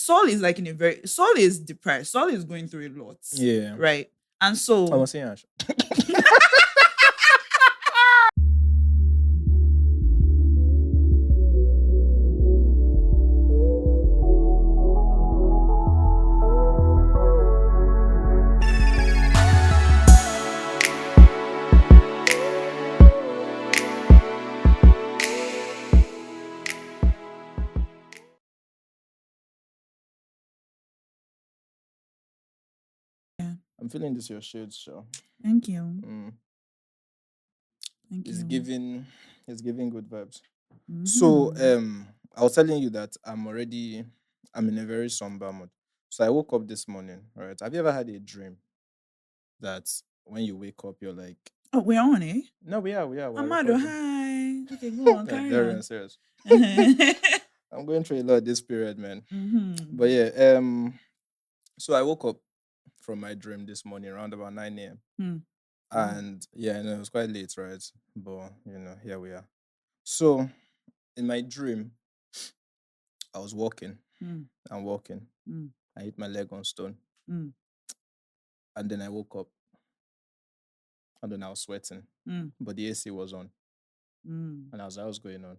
Saul is like Saul is depressed. Saul is going through a lot. Yeah. Right. And I so was saying, Ash. yeah. I'm feeling this your shades, sure. Thank you. Mm. Thank It's you. giving good vibes. Mhm. So I was telling you that I'm in a very somber mood. So I woke up this morning, right? Have you ever had a dream that when you wake up you're like, Oh, we're on, eh? no, we're Amado, recording. hi. Okay, go on, Yeah, carry very on. unserious. Mhm. I'm going through a lot this period, man. But yeah, so I woke up from my dream this morning around about 9 a.m. Hmm. And yeah, I know it was quite late, right? But here we are. So in my dream, I was walking Hmm. and walking. Hmm. I hit my leg on stone. Hmm. And then I woke up and then I was sweating. Hmm. But the AC was on. Hmm. And I was like, what's going on?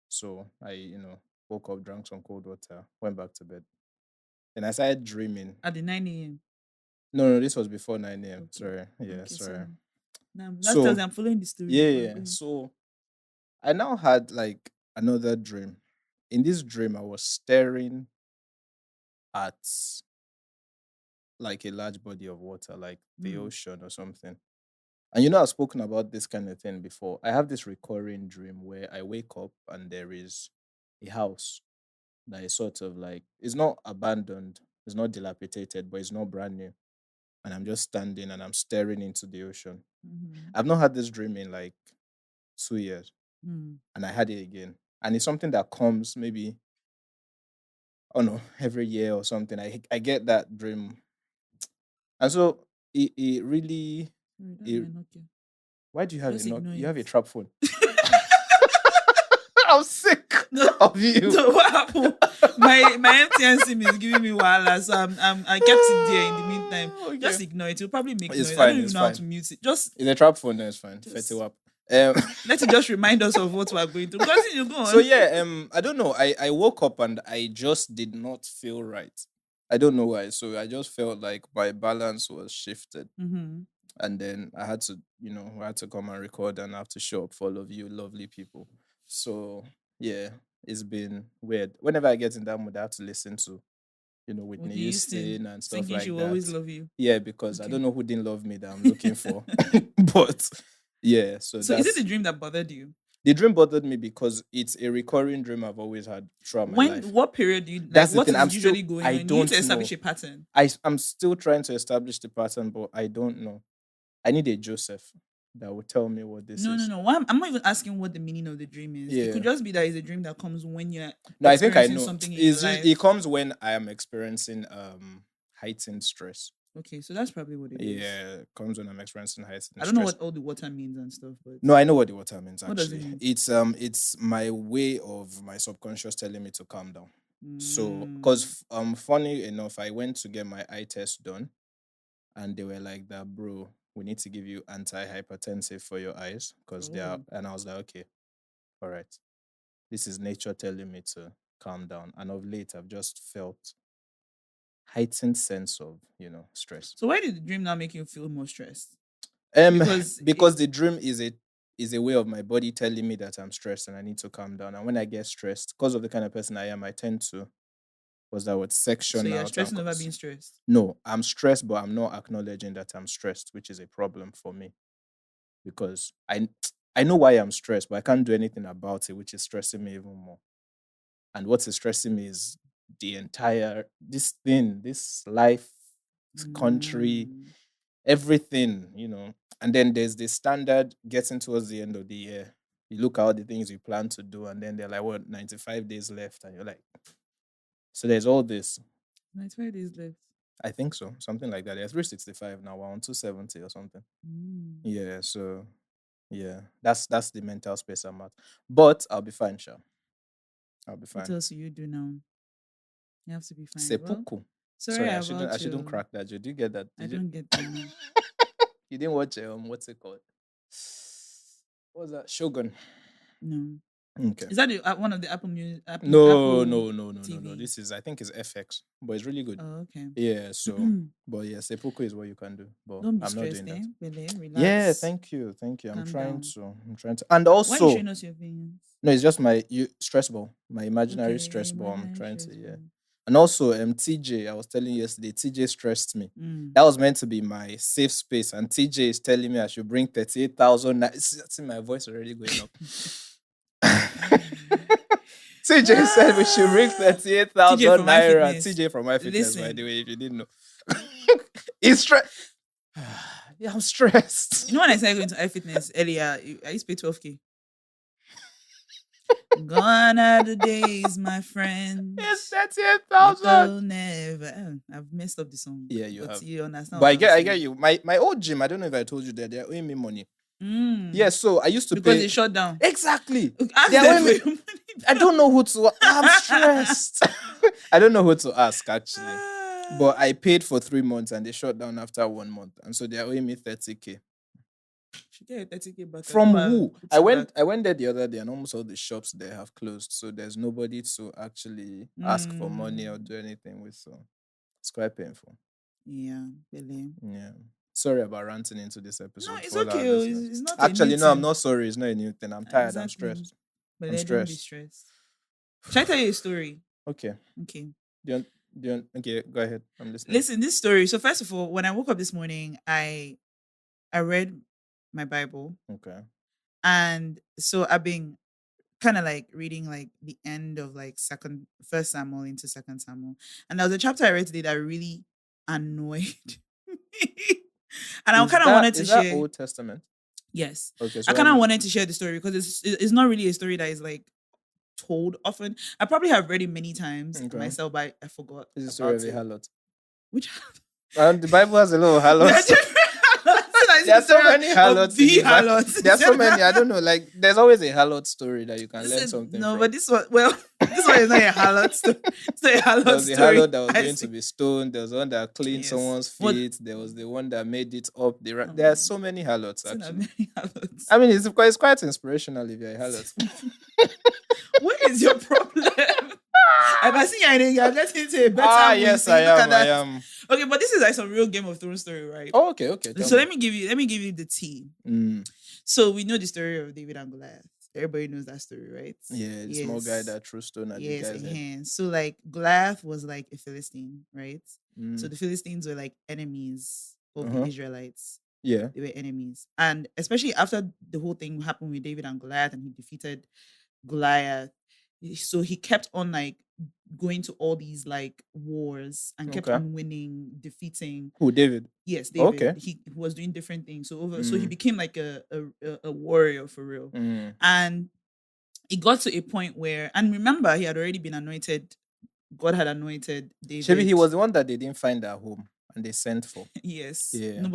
So I, woke up, drank some cold water, went back to bed. Then I started dreaming. At the 9 a.m. No, this was before 9 a.m. Okay. Sorry. Yeah, Okay, sorry. so now that tells So me I'm following the story. yeah, Go on, yeah. go on. So I now had like another dream. In this dream, I was staring at like a large body of water, like the ocean or something. And I've spoken about this kind of thing before. I have this recurring dream where I wake up and there is a house that is sort of like, it's not abandoned, it's not dilapidated, but it's not brand new. And I'm just standing and I'm staring into the ocean. Mhm. I've not had this dream in like 2 years. Hmm. And I had it again. And it's something that comes maybe, oh no, every year or something. I get that dream. And so it really, Sorry, that's it, my Nokia. why do you have Just ignore you have a it. trap phone? I'm sick No, of you. no, what happened? My MTN SIM is giving me wahala, so I kept it there in the meantime. Okay. Just ignore it. It'll probably make It's noise. I don't fine. even It's know how fine. to mute it. Just It's a trap phone. No, it's fine. Just- Fetty wap. let it just remind us of what we're going through. Continue, go on. So yeah, I don't know. I woke up and I just did not feel right. I don't know why. So I just felt like my balance was shifted. Mm-hmm. And then I had to, I had to come and record and I have to show up for all of you lovely people. So yeah, it's been weird. Whenever I get in that mood, I have to listen to, Whitney Whitney Houston Houston and stuff thinking she like will always that. love you. Yeah, because I Okay. don't know who didn't love me that I'm looking for. But yeah, so So is it that's the dream that bothered you? the dream bothered me because it's a recurring dream I've always had throughout my life. What period do you like? That's the What thing. is usually going I on? You need to don't establish know. a pattern. I'm still trying to establish the pattern, but I don't know. I need a Joseph that will tell me what this No, is. no, no. I'm not even asking what the meaning of the dream is. It Yeah. could just be that it's a dream that comes when you're No, I think I experiencing know. something in your life. It comes when I am experiencing heightened stress. Okay, so that's probably what it is. Yeah, it comes when I'm experiencing heightened stress. I don't know what all the water means and stuff, but No, I know what the water means what does it actually. mean? It's my way of my subconscious telling me to calm down. So, Mm. because funny enough, I went to get my eye test done, and they were like that, bro. We need to give you antihypertensive for your eyes because they are. Oh. And I was like, okay, all right. This is nature telling me to calm down. And of late, I've just felt heightened sense of stress. So why did the dream now make you feel more stressed? Because the dream is a way of my body telling me that I'm stressed and I need to calm down. And when I get stressed, because of the kind of person I am, I tend to section So you're out. stressing over being stressed. No, I'm stressed, but I'm not acknowledging that I'm stressed, which is a problem for me because I know why I'm stressed, but I can't do anything about it, which is stressing me even more. And what is stressing me is the entire this thing, this life, country, Mm. everything. And then there's the standard getting towards the end of the year. You look at all the things you plan to do, and then they're like, what, 95 days left? And you're like, so there's all this. 95 days left. I think so. Something like that. There's 365 now. We're on 270 or something. Mm. Yeah, so yeah. That's the mental space I'm at. But I'll be fine, Sha. I'll be fine. What else do you do now? You have to be fine. Well, Seppuku. sorry I about shouldn't you. crack that. Did you get that? I Did you? don't get that. No. You didn't watch what's it called? What was that? Shogun. No. Okay. Is that one of the Apple Music? No. TV? This is, I think it's FX, but it's really good. Oh, okay. Yeah. So, but yeah, seppuku is what you can do. But Don't be I'm not stressed, doing that. Relax. Yeah. Thank you. I'm Calm trying down. to. And Why are you also, showing us your opinions? no, it's just my stress ball, my imaginary stress ball. I'm trying to. Yeah. And also, TJ, I was telling you yesterday, TJ stressed me. That was meant to be my safe space. And TJ is telling me I should bring 38,000. See my voice already going up. TJ said we should bring 38,000 naira. TJ from My Fitness, by the way, if you didn't know. He's stressed. Yeah, I'm stressed. You know when I started going to iFitness earlier, I used to pay 12K. Gone are the days, my friend. It's 38,000. Never. I've messed up the song. Yeah, you have. You understand? But I get you. My old gym, I don't know if I told you that they're owing me money. Yeah, so I used to because pay. they shut down. Exactly. They're owing me. I don't know who to. I'm stressed. I don't know who to ask actually. But I paid for 3 months and they shut down after 1 month, and so they're owing me 30K. Should get 30K back. From who? I went there the other day and almost all the shops they have closed, so there's nobody to actually ask for money or do anything with. So it's quite painful. Yeah, really. Yeah. Sorry about ranting into this episode. No, it's okay. It's not actually no. I'm not sorry. It's not a new thing. I'm tired. Exactly. I'm stressed. But don't be stressed. Shall I tell you a story? Okay. Okay. Okay, go ahead. I'm listening. Listen, this story. So first of all, when I woke up this morning, I read my Bible. Okay. And so I've been kind of like reading like the end of like First Samuel into Second Samuel, and there was a chapter I read today that really annoyed me. And I kind of wanted to share. Is that Old Testament? Yes. Okay. So I kind of wanted to share the story because it's not really a story that is like told often. I probably have read it many times myself, but I forgot. This is the story of a harlot. Which? The Bible has a lot of harlots. There are so many harlots. There are so many. I don't know. Like, there's always a harlot story that you can learn something from. But this one is not a harlot story. It's not a harlot story. There was a harlot that was going to be stoned. There was one that cleaned someone's feet. There was the one that made it up. There are so many harlots, actually. I mean, it's quite inspirational if you're a harlot. What is your problem? I see you're getting into a better yes, I am. Okay, but this is like some real Game of Thrones story, right? Oh, okay. So let me give you the tea. So we know the story of David and Goliath. Everybody knows that story, right? Yeah, the small guy that threw stone at the guy's head. So like Goliath was like a Philistine, right? So the Philistines were like enemies of the Israelites. Yeah. They were enemies. And especially after the whole thing happened with David and Goliath and he defeated Goliath. So he kept on like going to all these like wars and kept on winning, defeating. Who, David? Yes, David. Okay. He was doing different things. So he became like a warrior for real. And it got to a point where, and remember, he had already been anointed. God had anointed David. Maybe he was the one that they didn't find at home and they sent for. Yes. Yeah. Not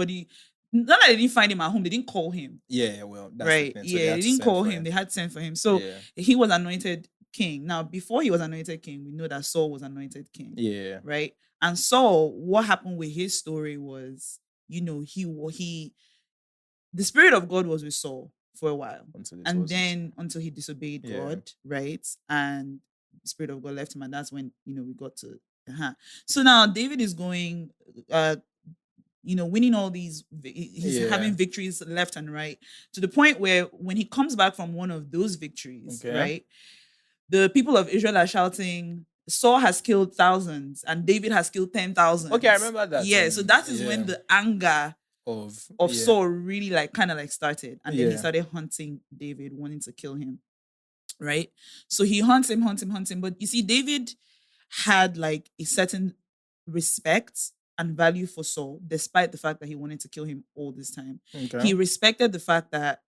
that they didn't find him at home, they didn't call him. Yeah, well, that's right. The thing. So they didn't call him. They had sent for him. So he was anointed king. Now, before he was anointed king, we know that Saul was anointed king. Yeah. Right? And Saul, what happened with his story was, the Spirit of God was with Saul for a while. Until he disobeyed God, right? And the Spirit of God left him, and that's when, we got to So now David is going winning all these, he's having victories left and right, to the point where when he comes back from one of those victories, right, the people of Israel are shouting, Saul has killed thousands and David has killed 10,000. Okay, I remember that. Yeah, so that is when the anger of Saul really kind of started. And then he started hunting David, wanting to kill him. Right? So he hunts him. But you see, David had like a certain respect and value for Saul, despite the fact that he wanted to kill him all this time. Okay. He respected the fact that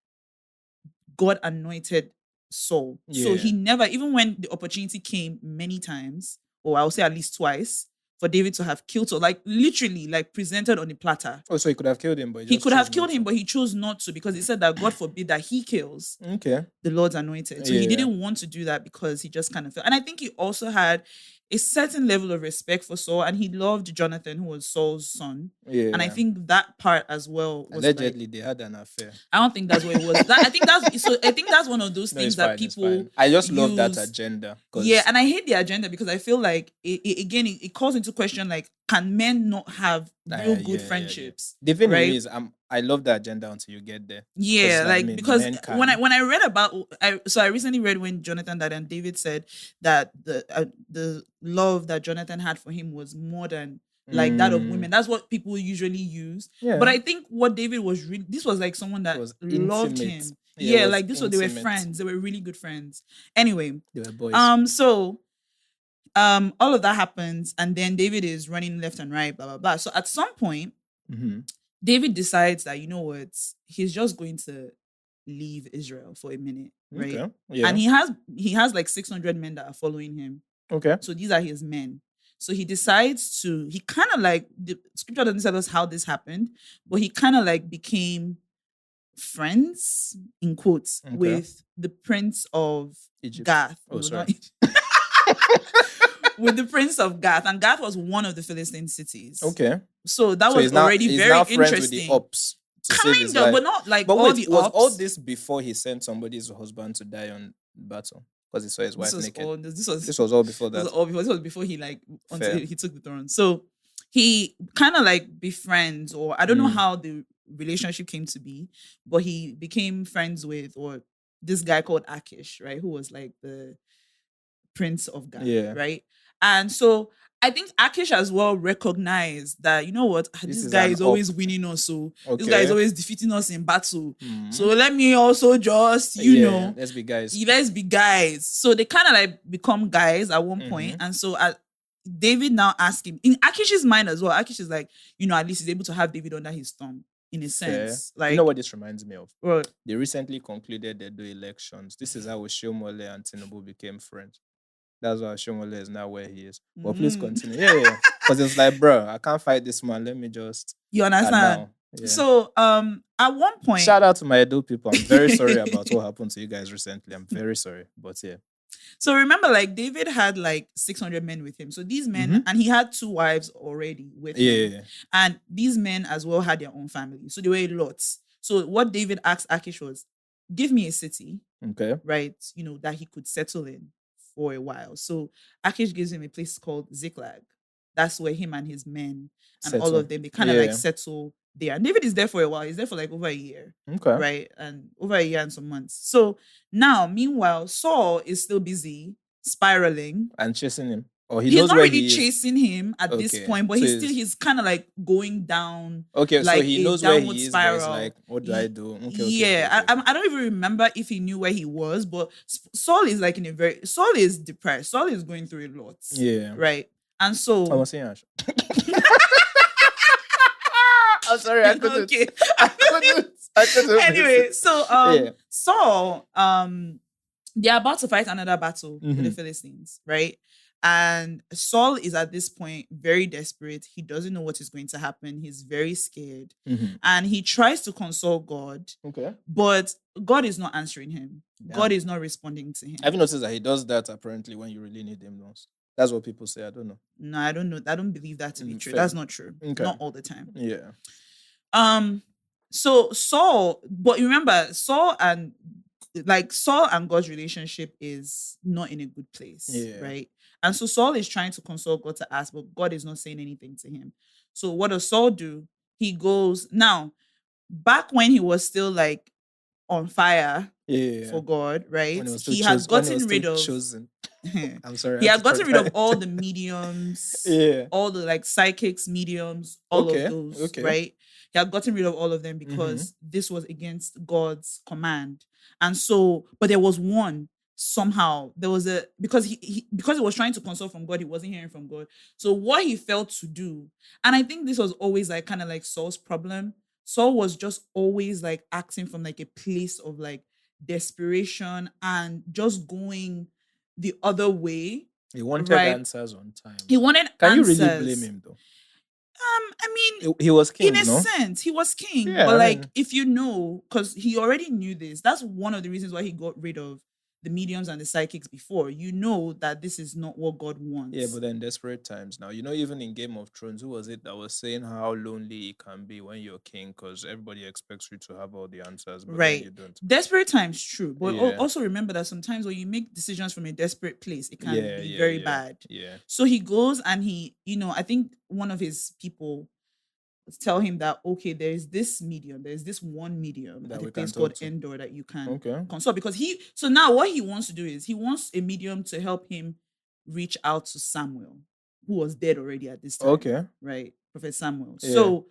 God anointed Saul. So he never, even when the opportunity came many times, or I'll say at least twice, for David to have killed Saul, like literally, like presented on a platter. Oh, so he could have killed him, but he could have killed him, but he chose not to, because he said that God forbid that he kills the Lord's anointed. So he didn't want to do that because he just kind of felt. And I think he also had a certain level of respect for Saul, and he loved Jonathan, who was Saul's son. Yeah. And I think that part as well was allegedly like, they had an affair. I don't think that's what it was. I think that's one of those No, things it's that fine, people I just love that use. agenda. Yeah, and I hate the agenda because I feel like it calls into question, like, can men not have real good friendships? The thing with right? me is I love the agenda until you get there. Yeah, like, like, because when I read about, I recently read when Jonathan died, and David said that the love that Jonathan had for him was more than like that of women. That's what people usually use. Yeah. But I think what David was really, this was like someone that was loved intimate. him. Yeah, Yeah, was like this was, they were intimate. friends. They were really good friends. Anyway, They were boys. So all of that happens, and then David is running left and right, blah blah blah. So at some point, David decides that, you know what, he's just going to leave Israel for a minute, right? Okay. Yeah. And he has like 600 men that are following him. Okay. So these are his men. So he decides to, he kind of like, the scripture doesn't tell us how this happened, but he kind of like became friends, in quotes, with the prince of Egypt. Gath. Oh, No, sorry. With the prince of Gath, and Gath was one of the Philistine cities. Okay. So that was already very interesting. With the ops. Kind of, but not like all the was ops. all this before he sent somebody's husband to die on battle? Because he saw his wife naked. This was all before that. This was before he like, until he took the throne. So he kind of like befriends, or I don't know how the relationship came to be, but he became friends with, or this guy called Achish, right, who was like the prince of Gath, right? And so I think Achish as well recognized that, you know what, this guy is always winning us, so this guy is always defeating us in battle. So let me also just, you know, let's be guys. Let's be guys. So they kind of like become guys at one point. And so David now asked him, in Achish's mind as well, Achish is like, you know, at least he's able to have David under his thumb, in a sense. Like, you know what this reminds me of? What? They recently concluded the elections. This is how Oshiomhole and Tinubu became friends. That's why Oshiomhole is now where he is. But please continue. Yeah. Because it's like, bro, I can't fight this man. Let me just. You understand? Yeah. So at one point, shout out to my Edo people. I'm very sorry about what happened to you guys recently. I'm very sorry. But yeah. So remember, like, David had like 600 men with him. So these men, and he had 2 wives already with him. And these men as well had their own family. So they were lots. So what David asked Achish was, give me a city, right, you know, that he could settle in for a while. So Achish gives him a place called Ziklag. That's where him and his men and all of them, they kind of like settle there. And David is there for a while. He's there for like over a year. Right? And over a year and some months. So now, meanwhile, Saul is still busy spiraling. And chasing him. Or he's not really chasing him at this point, but so he's kind of like going down. Okay, like so he knows where he is, spiral. But it's like, what do I do? I don't even remember if he knew where he was, but Saul is like Saul is depressed. Saul is going through a lot. Yeah. Right? And so I was saying I'm sorry, I couldn't. Okay. I couldn't. Anyway, so Saul, they're about to fight another battle with the Philistines, right? And Saul is at this point very desperate. He doesn't know what is going to happen. He's very scared. And he tries to console God. But God is not answering him. God is not responding to him. Have you noticed that he does that apparently when you really need him most? That's what people say. I don't know. No, I don't know. I don't believe that to be true. That's not true. Not all the time. Yeah. So Saul, but remember, Saul and God's relationship is not in a good place, right? And so Saul is trying to console God to ask, but God is not saying anything to him. So what does Saul do? He goes, now, back when he was still like on fire for God, right? He had gotten rid of chosen. I'm sorry. He had gotten rid of all the mediums, all the like psychics, mediums, all of those, right? He had gotten rid of all of them because this was against God's command. And so, but there was one, somehow, there was because he was trying to console from God, he wasn't hearing from God. So what he felt to do, and I think this was always like kind of like Saul's problem. Saul was just always like acting from like a place of like desperation and just going the other way. He wanted answers on time. He wanted Can answers. You really blame him though? I mean, he was king, in a sense, he was king. Yeah, but like, if you know, because he already knew this, that's one of the reasons why he got rid of the mediums and the psychics before, you know that this is not what God wants. Yeah, but then desperate times now. Even in Game of Thrones, who was it that was saying how lonely it can be when you're king because everybody expects you to have all the answers, but then you don't. Desperate times, true. But also remember that sometimes when you make decisions from a desperate place, it can be very bad. Yeah. So he goes and he, I think one of his people tell him that, okay, there's this one medium at a place called Endor that you can consult, because so now what he wants to do is he wants a medium to help him reach out to Samuel, who was dead already at this time. Okay. Right? Prophet Samuel. Yeah. So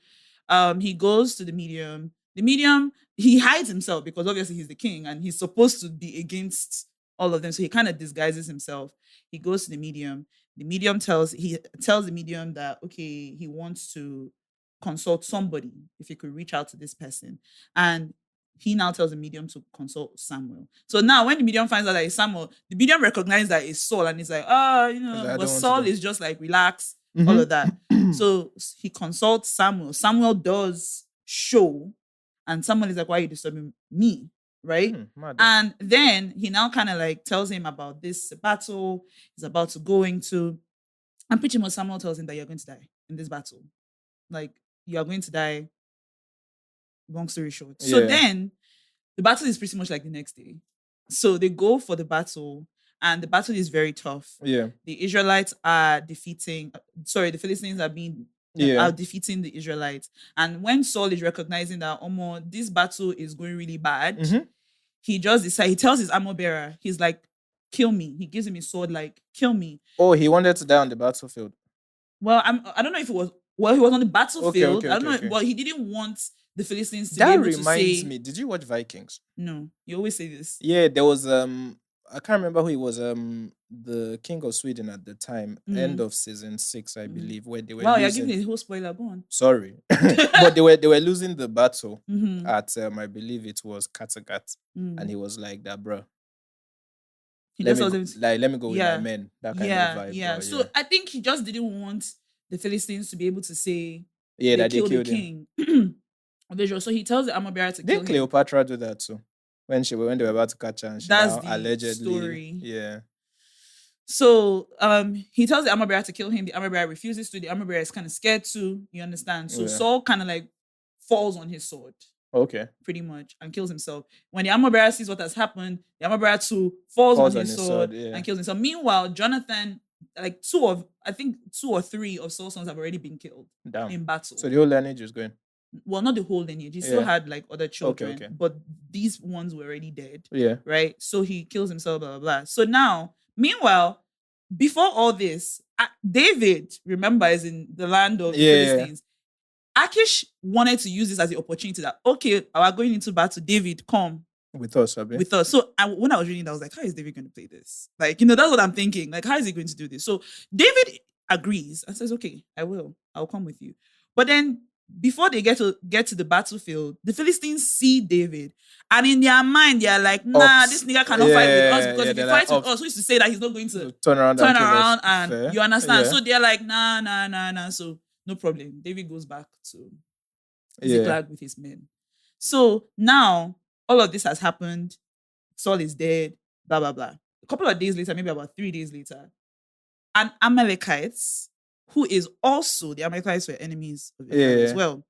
he goes to the medium. The medium, he hides himself because obviously he's the king and he's supposed to be against all of them. So he kind of disguises himself. He goes to the medium. The medium tells the medium that, okay, he wants to consult somebody, if he could reach out to this person. And he now tells the medium to consult Samuel. So now when the medium finds out that it's Samuel, the medium recognizes that it's Saul and he's like, but Saul is just like, relax, all of that. So he consults Samuel. Samuel does show, and Samuel is like, why are you disturbing me? Right? And then he now kind of like tells him about this battle he's about to go into. And pretty much Samuel tells him that you're going to die in this battle. Like, you are going to die. Long story short. Yeah. So then the battle is pretty much like the next day. So they go for the battle, and the battle is very tough. Yeah. The Israelites are the Philistines are defeating the Israelites. And when Saul is recognizing that, this battle is going really bad, he just decides, he tells his armor bearer, he's like, kill me. He gives him his sword, like, kill me. Oh, he wanted to die on the battlefield. Well, I don't know if it was. Well, he was on the battlefield. Okay, I don't know, but he didn't want the Philistines to be able to say. That reminds me. Did you watch Vikings? No, you always say this. Yeah, there was I can't remember who he was. The king of Sweden at the time, end of season 6, I believe, where they were. Wow, you're giving a whole spoiler. Go on. Sorry, but they were losing the battle at I believe it was Kattegat, and he was like that, bro. Let me go with my men. That kind of vibe. Yeah. So I think he just didn't want the Philistines to be able to say they killed the king. So he tells the armor bearer to kill him. Did Cleopatra do that too? When they were about to catch her, and that's the allegedly story. Yeah. So he tells the armor bearer to kill him. The armor bearer refuses to. The armor bearer is kind of scared too. You understand? So Saul kind of like falls on his sword. Okay. Pretty much, and kills himself. When the armor bearer sees what has happened, the armor bearer too falls on his sword and kills himself. Meanwhile, Jonathan, like 2 or 3 of Saul's sons have already been killed in battle. So the whole lineage is going. Well, not the whole lineage. He still had like other children, but these ones were already dead. Yeah. Right? So he kills himself, blah, blah, blah. So now, meanwhile, before all this, David, remember, is in the land of the Philistines. Achish wanted to use this as the opportunity that, okay, we're going into battle. David, come. With us, Abi. With us. So when I was reading that, I was like, how is David going to play this? Like, that's what I'm thinking. Like, how is he going to do this? So David agrees and says, okay, I'll come with you. But then before they get to the battlefield, the Philistines see David, and in their mind, they are like, nah, this nigga cannot fight with us, because if he fights with us, who is to say that he's not going to turn around and fair. You understand? So they're like, nah. So no problem. David goes back to Ziklag with his men. So now all of this has happened. Saul is dead, blah, blah, blah. A couple of days later, maybe about 3 days later, an Amalekites, who is also, the Amalekites were enemies of Israel as well,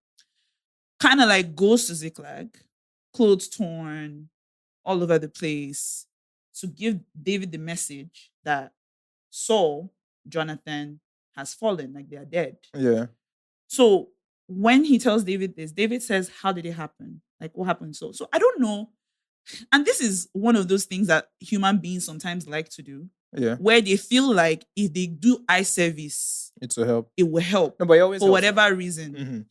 kind of like goes to Ziklag, clothes torn, all over the place, to give David the message that Saul, Jonathan, has fallen, like they are dead. Yeah. So when he tells David this, David says, how did it happen? Like, what happened? So I don't know. And this is one of those things that human beings sometimes like to do. Yeah. Where they feel like if they do eye service, it will help. It will help. No, but it always for whatever reason.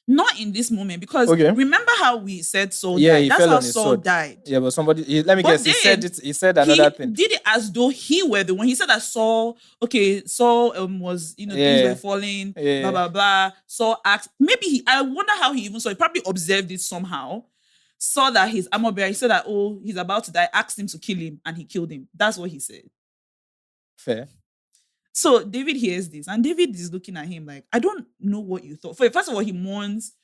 Not in this moment, because remember how we said Saul died? That's how Saul died. Yeah, but let me guess. He said another thing. He did it as though he were the one. He said that Saul was, things were falling, blah, blah, blah. Saul asked, I wonder how he even saw it. Probably observed it somehow. Saw that his armor bearer, he said that, he's about to die, asked him to kill him, and he killed him. That's what he said. Fair. So David hears this, and David is looking at him like, I don't know what you thought. First of all, he mourns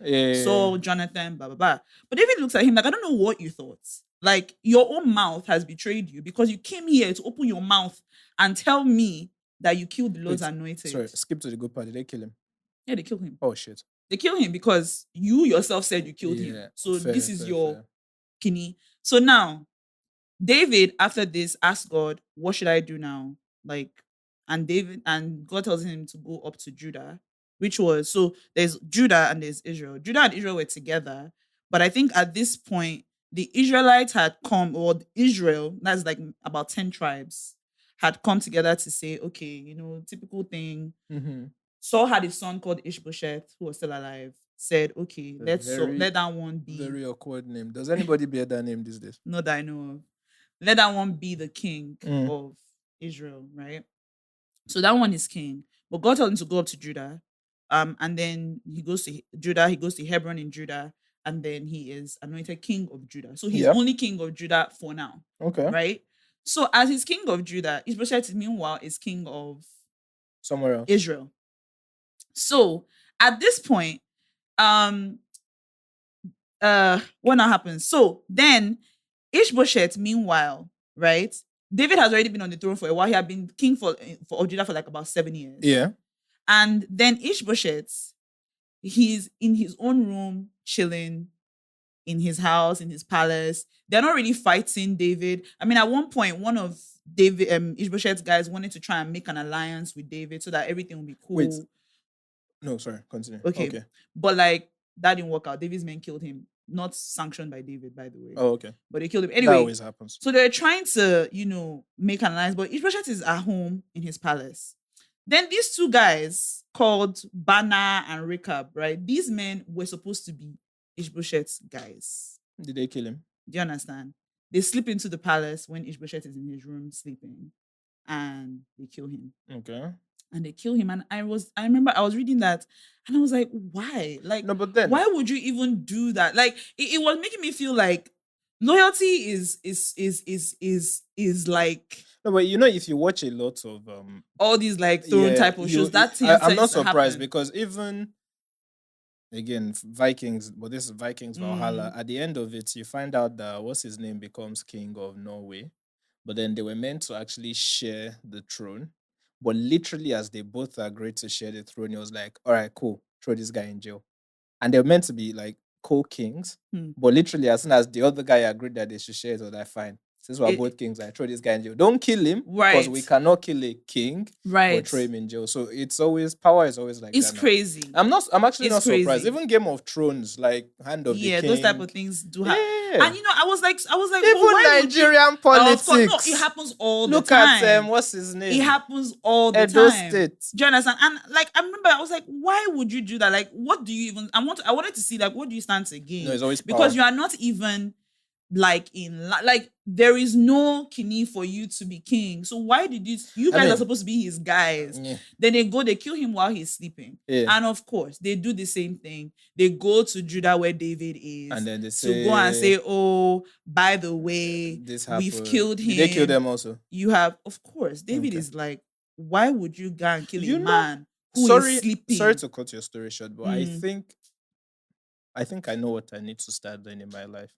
Saul, Jonathan, blah, blah, blah. But David looks at him like, I don't know what you thought. Like, your own mouth has betrayed you because you came here to open your mouth and tell me that you killed the Lord's anointed. Sorry, skip to the good part. Did they kill him? Yeah, they killed him. Oh, shit. They killed him because you yourself said you killed him. So this is your kidney. So now, David, after this, asked God, what should I do now? Like, and God tells him to go up to Judah, which was, so there's Judah and there's Israel. Judah and Israel were together, but I think at this point, the Israelites had come, or Israel, that's like about 10 tribes, had come together to say, okay, typical thing. Mm-hmm. Saul had a son called Ishbosheth, who was still alive, said, okay, let that one be. Very awkward name. Does anybody bear that name these days? Not that I know of. Let that one be the king of Israel, right? So that one is king. But God told him to go up to Judah. And then he goes to Judah, he goes to Hebron in Judah, and then he is anointed king of Judah. So he's only king of Judah for now. Okay. Right? So as he's king of Judah, Ishbosheth, meanwhile, is king of somewhere else. Israel. So at this point, what now happens? So then Ishbosheth, meanwhile, right? David has already been on the throne for a while. He had been king for Judah for like about 7 years. Yeah. And then Ishbosheth, he's in his own room, chilling in his house, in his palace. They're not really fighting David. I mean, at one point, one of Ishbosheth's guys wanted to try and make an alliance with David so that everything would be cool. Wait. No, sorry, continue. Okay. But like, that didn't work out. David's men killed him. Not sanctioned by David, by the way. Oh, okay. But they killed him. Anyway, that always happens. So they're trying to, make an alliance, but Ishbosheth is at home in his palace. Then these two guys called Bana and Rechab, right? These men were supposed to be Ishbosheth's guys. Did they kill him? Do you understand? They slip into the palace when Ishbosheth is in his room sleeping, and they kill him. Okay. And they kill him. And I remember I was reading that and I was like, why? Like, no, but then, why would you even do that? Like, it was making me feel like loyalty is like. No, but if you watch a lot of all these like throne type of shows, I'm not surprised because even again Vikings, but this is Vikings Valhalla. At the end of it, you find out that what's his name becomes king of Norway, but then they were meant to actually share the throne. But literally, as they both agreed to share the throne, it was like, all right, cool, throw this guy in jail. And they were meant to be like co-kings. But literally, as soon as the other guy agreed that they should share it, was like, fine. Since we're both kings, I throw this guy in jail. Don't kill him. Right. Because we cannot kill a king. Right. Or throw him in jail. So power is always like it's that. It's crazy. I'm actually not surprised. Even Game of Thrones, like Hand of the King. Yeah, those type of things do happen. Yeah. And I was like, even Nigerian politics. No, it happens all the time. Look at what's his name? It happens all the Edo time. State. Do you understand? And like, I remember I was like, why would you do that? Like, what do you even? I wanted to see like, what do you stand to gain? No, it's always power. Because you are not even like there is no kini for you to be king. So why did you guys are supposed to be his guys? Yeah. Then they kill him while he's sleeping. Yeah. And of course, they do the same thing. They go to Judah where David is, and then they say, to go and say, oh, by the way, we've killed him. Did they kill them also? You have, of course. David is like, why would you go and kill a man who is sleeping? Sorry to cut your story short, but I think I know what I need to start doing in my life.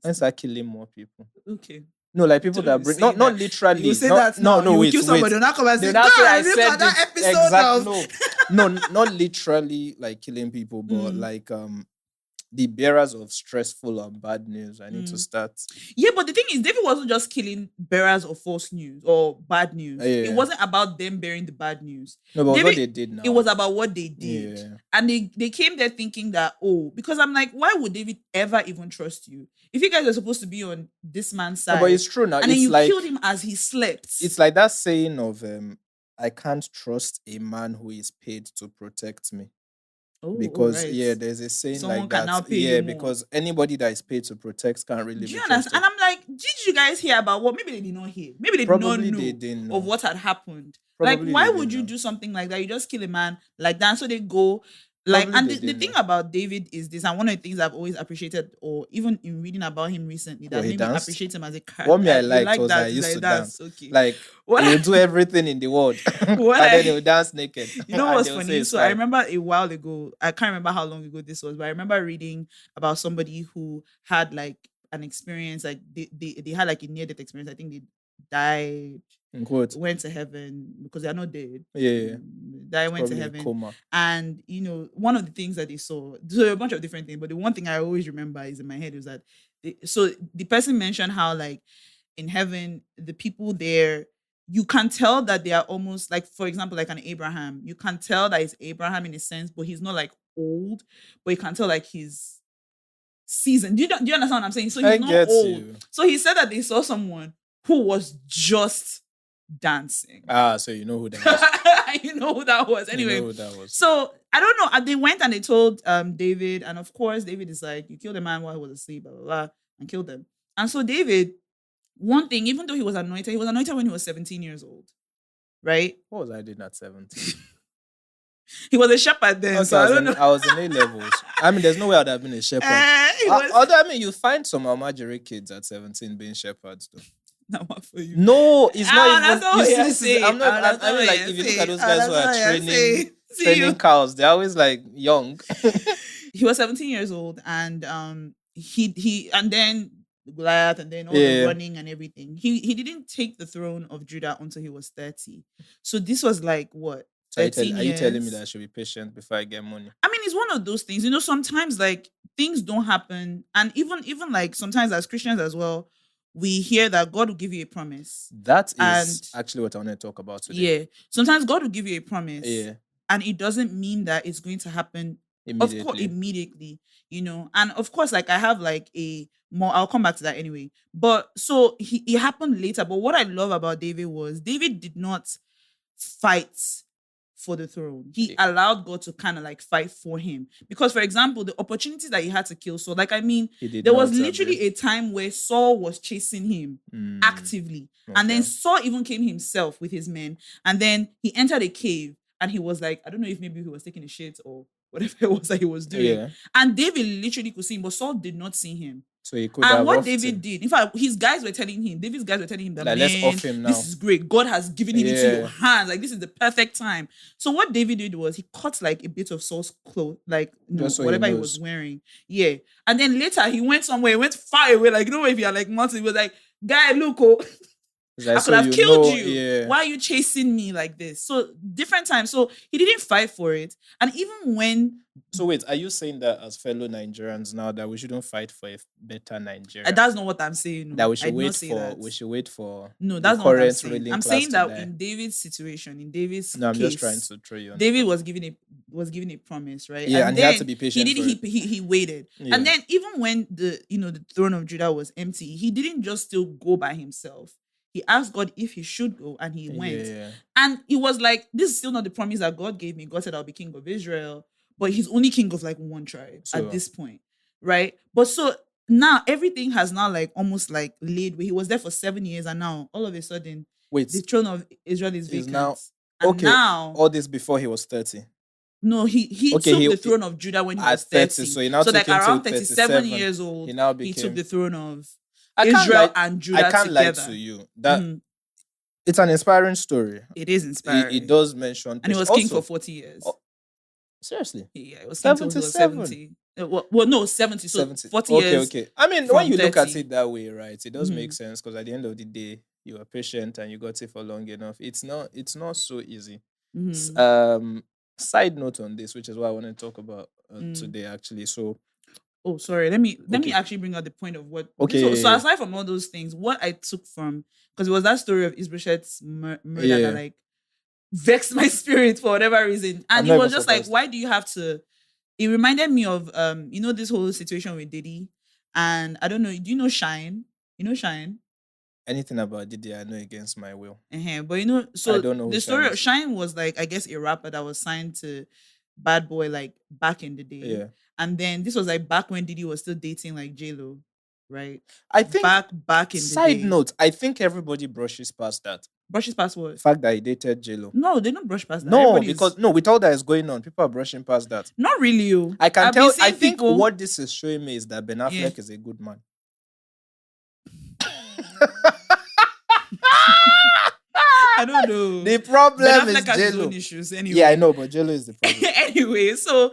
And start killing more people. Okay. No, like people that bring not literally. You say that now. No, wait. Kill somebody. Wait. Not come and say, look at that episode. No, not literally like killing people, but like the bearers of stressful and bad news. I need to start. Yeah, but the thing is, David wasn't just killing bearers of false news or bad news. It wasn't about them bearing the bad news. No, but what they did now. It was about what they did. Yeah. And they came there thinking that, because I'm like, why would David ever even trust you? If you guys are supposed to be on this man's side. No, but it's true now. And then you killed him as he slept. It's like that saying of, I can't trust a man who is paid to protect me. Oh, because right. There's a saying someone like can that. Now pay you more. Because anybody that is paid to protect can't really be trusted. And I'm like, did you guys hear about what? Maybe they did not hear. Maybe they didn't know of what had happened. Probably like, why would you do something like that? You just kill a man like that. So they go. Like, and the thing about David is this, and one of the things I've always appreciated, or even in reading about him recently, that made me appreciate him as a character. What me I liked was that I used to dance. Okay. Like, he would do everything in the world. And then he would dance naked. You know what's funny? So I remember a while ago, I can't remember how long ago this was, but I remember reading about somebody who had like an experience, like they had like a near death experience. I think they died, In quotes. went to heaven because they are not dead. Yeah. Died, went to Probably a heaven. coma. And one of the things that they saw, so a bunch of different things, but the one thing I always remember is in my head was that so the person mentioned how like in heaven, the people there, you can tell that they are almost like, for example, like an Abraham. You can tell that it's Abraham in a sense, but he's not like old, but you can tell like he's seasoned. Do you understand what I'm saying? So he's not old. You. So he said that they saw someone who was just dancing. So you know who that was. You know who that was. Anyway, you know who that was. So I don't know. They went and they told David, and of course David is like, you killed a man while he was asleep, blah blah blah, and killed them. And so David, one thing, even though he was anointed when he was 17 years old, right? What was I doing at 17? He was a shepherd then, okay, so I don't know. I was in A levels. I mean, there's no way I'd have been a shepherd. Although, I mean, you find some Almajiri kids at 17 being shepherds, though. Not for you. No, it's not even. You see, I'm not. I mean, like, if you look at those guys who are training cows, they're always like young. He was 17 years old, and he and then Goliath, and then all the running and everything. He didn't take the throne of Judah until he was 30. So this was like what? So are you telling me that I should be patient before I get money? I mean, it's one of those things. Sometimes like things don't happen, and even like sometimes as Christians as well, we hear that God will give you a promise. That is actually what I want to talk about today. Yeah. Sometimes God will give you a promise. Yeah. And it doesn't mean that it's going to happen immediately. Of course, immediately, And of course, like I have like I'll come back to that anyway. But so it happened later. But what I love about David was David did not fight for the throne. He allowed God to kind of like fight for him. Because, for example, the opportunity that he had to kill Saul, like, I mean, there was literally a time where Saul was chasing him actively. Okay. And then Saul even came himself with his men. And then he entered a cave and he was like, I don't know if maybe he was taking a shit or whatever it was that he was doing. Yeah. And David literally could see him, but Saul did not see him. So he could and what David did, in fact, David's guys were telling him that, like, let's off him now. This is great. God has given him into your hands. Like, this is the perfect time. So what David did was he cut like a bit of Saul's clothes, like whatever he was wearing. Yeah. And then later he went somewhere, he went far away. Like, if you're like Martin, he was like, guy, look, like, I could have killed you. Yeah. Why are you chasing me like this? So different times. So he didn't fight for it. And even when... So wait, are you saying that as fellow Nigerians now that we shouldn't fight for a better Nigeria? That's not what I'm saying. No. That we should wait for. No, that's not what I'm saying. I'm saying that in David's situation, in David's case, I'm just trying to throw you on. David was given a promise, right? Yeah, and he had to be patient. He waited. Yeah. And then even when the throne of Judah was empty, he didn't just still go by himself. He asked God if he should go, and he went. Yeah. And it was like, this is still not the promise that God gave me. God said I'll be king of Israel, but he's only king of like one tribe at this point, right? But so now everything has now like almost like laid where he was there for 7 years, and now all of a sudden, the throne of Israel is vacant. Now, and now, all this before he was 30. No, he took the throne of Judah when he was 30. So he now like around 37 years old, he took the throne of Israel and Judah together. I can't lie to you. That it's an inspiring story. It is inspiring. It does mention... And he was king for 40 years. Seriously? Yeah, it was king until he was 70. Well, no, 70. So 70. 40 years. Okay. I mean, when you look at it that way, right, it does make sense, because at the end of the day, you were patient and you got it for long enough. It's not so easy. Side note on this, which is what I want to talk about today, actually. So... Oh, sorry. Let me actually bring out the point of what. Okay. So aside from all those things, what I took from, because it was that story of Ishbosheth's murder that like vexed my spirit for whatever reason, and it was just like, why do you have to? It reminded me of this whole situation with Diddy, and I don't know. Do you know Shine? You know Shine? Anything about Diddy, I know against my will. But so I don't know the story of Shine was like, I guess, a rapper that was signed to Bad Boy like back in the day. Yeah. And then this was like back when Diddy was still dating like J-Lo, right? I think back in the day. Side note, I think everybody brushes past that. Brushes past what? The fact that he dated J-Lo. No, they don't brush past that. No, because with all that is going on, people are brushing past that. Not really. I can tell. I think what this is showing me is that Ben Affleck is a good man. I don't know. The problem is J-Lo. His own issues anyway. Yeah, I know, but J-Lo is the problem. Anyway, so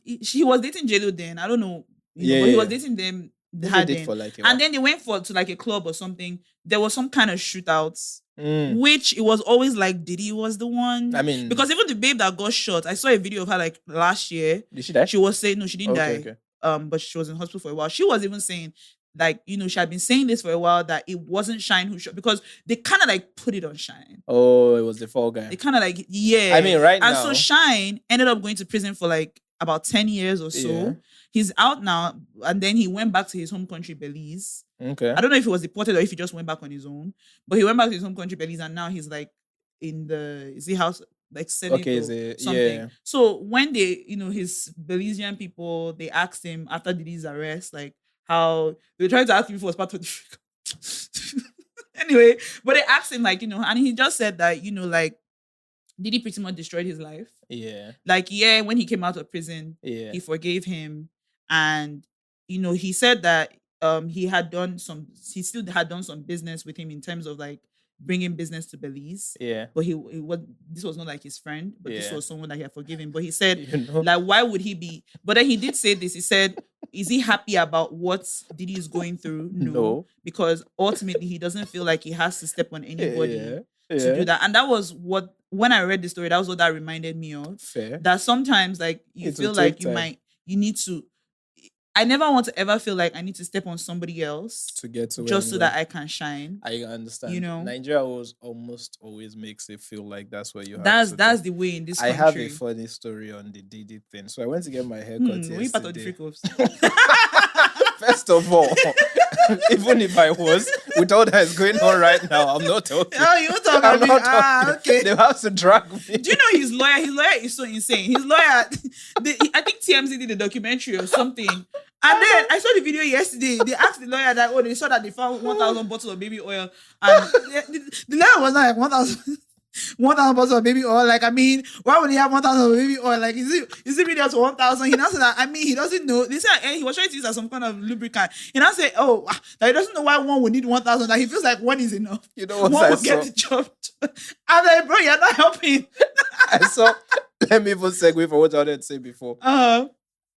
he was dating J-Lo then. I don't know. But he was dating them They did it for like a while. And then they went to like a club or something. There was some kind of shootouts, which it was always like Diddy was the one. I mean, because even the babe that got shot, I saw a video of her like last year. Did she die? She was saying no, she didn't die. Okay. But she was in hospital for a while. She was even saying like, you know, she had been saying this for a while that it wasn't Shine who shot, because they kind of like put it on Shine. Oh, it was the fall guy. They kind of like, yeah. I mean, right now. And so Shine ended up going to prison for like about 10 years or so. Yeah. He's out now, and then he went back to his home country, Belize. Okay. I don't know if he was deported or if he just went back on his own, but he went back to his home country, Belize, and now he's like in the house, like Senate or something. Yeah. So when they, you know, his Belizean people, they asked him after Diddy's arrest, like how they were trying to ask him if he was part of the anyway, but they asked him like, you know, and he just said that, you know, like Diddy pretty much destroyed his life. Yeah. Like, yeah, when he came out of prison, he forgave him. And, you know, he said that he still had done some business with him in terms of like bringing business to Belize. Yeah. But this was not like his friend, but this was someone that he had forgiven. But he said, like, why would he be? But then he did say this. He said, is he happy about what Diddy is going through? No. Because ultimately he doesn't feel like he has to step on anybody to do that. And that was when I read the story, that was what that reminded me of. Fair. That sometimes like you feel like you need to. I never want to ever feel like I need to step on somebody else to get to just so that I can shine. I understand. You know, Nigeria almost always makes it feel like that's where you have to. That's the way in this country. I have a funny story on the Diddy thing. So I went to get my hair cut yesterday. Were you part of the freak offs? First of all, even if I was, with all that is going on right now, I'm not talking. Oh, you talking? I'm not talking. Okay. They have to drag me. Do you know his lawyer? His lawyer is so insane. His lawyer, I think TMZ did a documentary or something. And then I saw the video yesterday. They asked the lawyer that, they saw that they found 1,000 bottles of baby oil. And the lawyer was like, 1,000 bottles of baby oil. Like, I mean, why would he have 1,000 baby oil? Like, is it really up to 1,000? He now said that, I mean, he doesn't know. They said he was trying to use as some kind of lubricant. He now said, that he doesn't know why one would need 1,000. That he feels like one is enough. You know what one will get the job. I'm like, bro, you're not helping. Let me even segue for what I wanted to say before.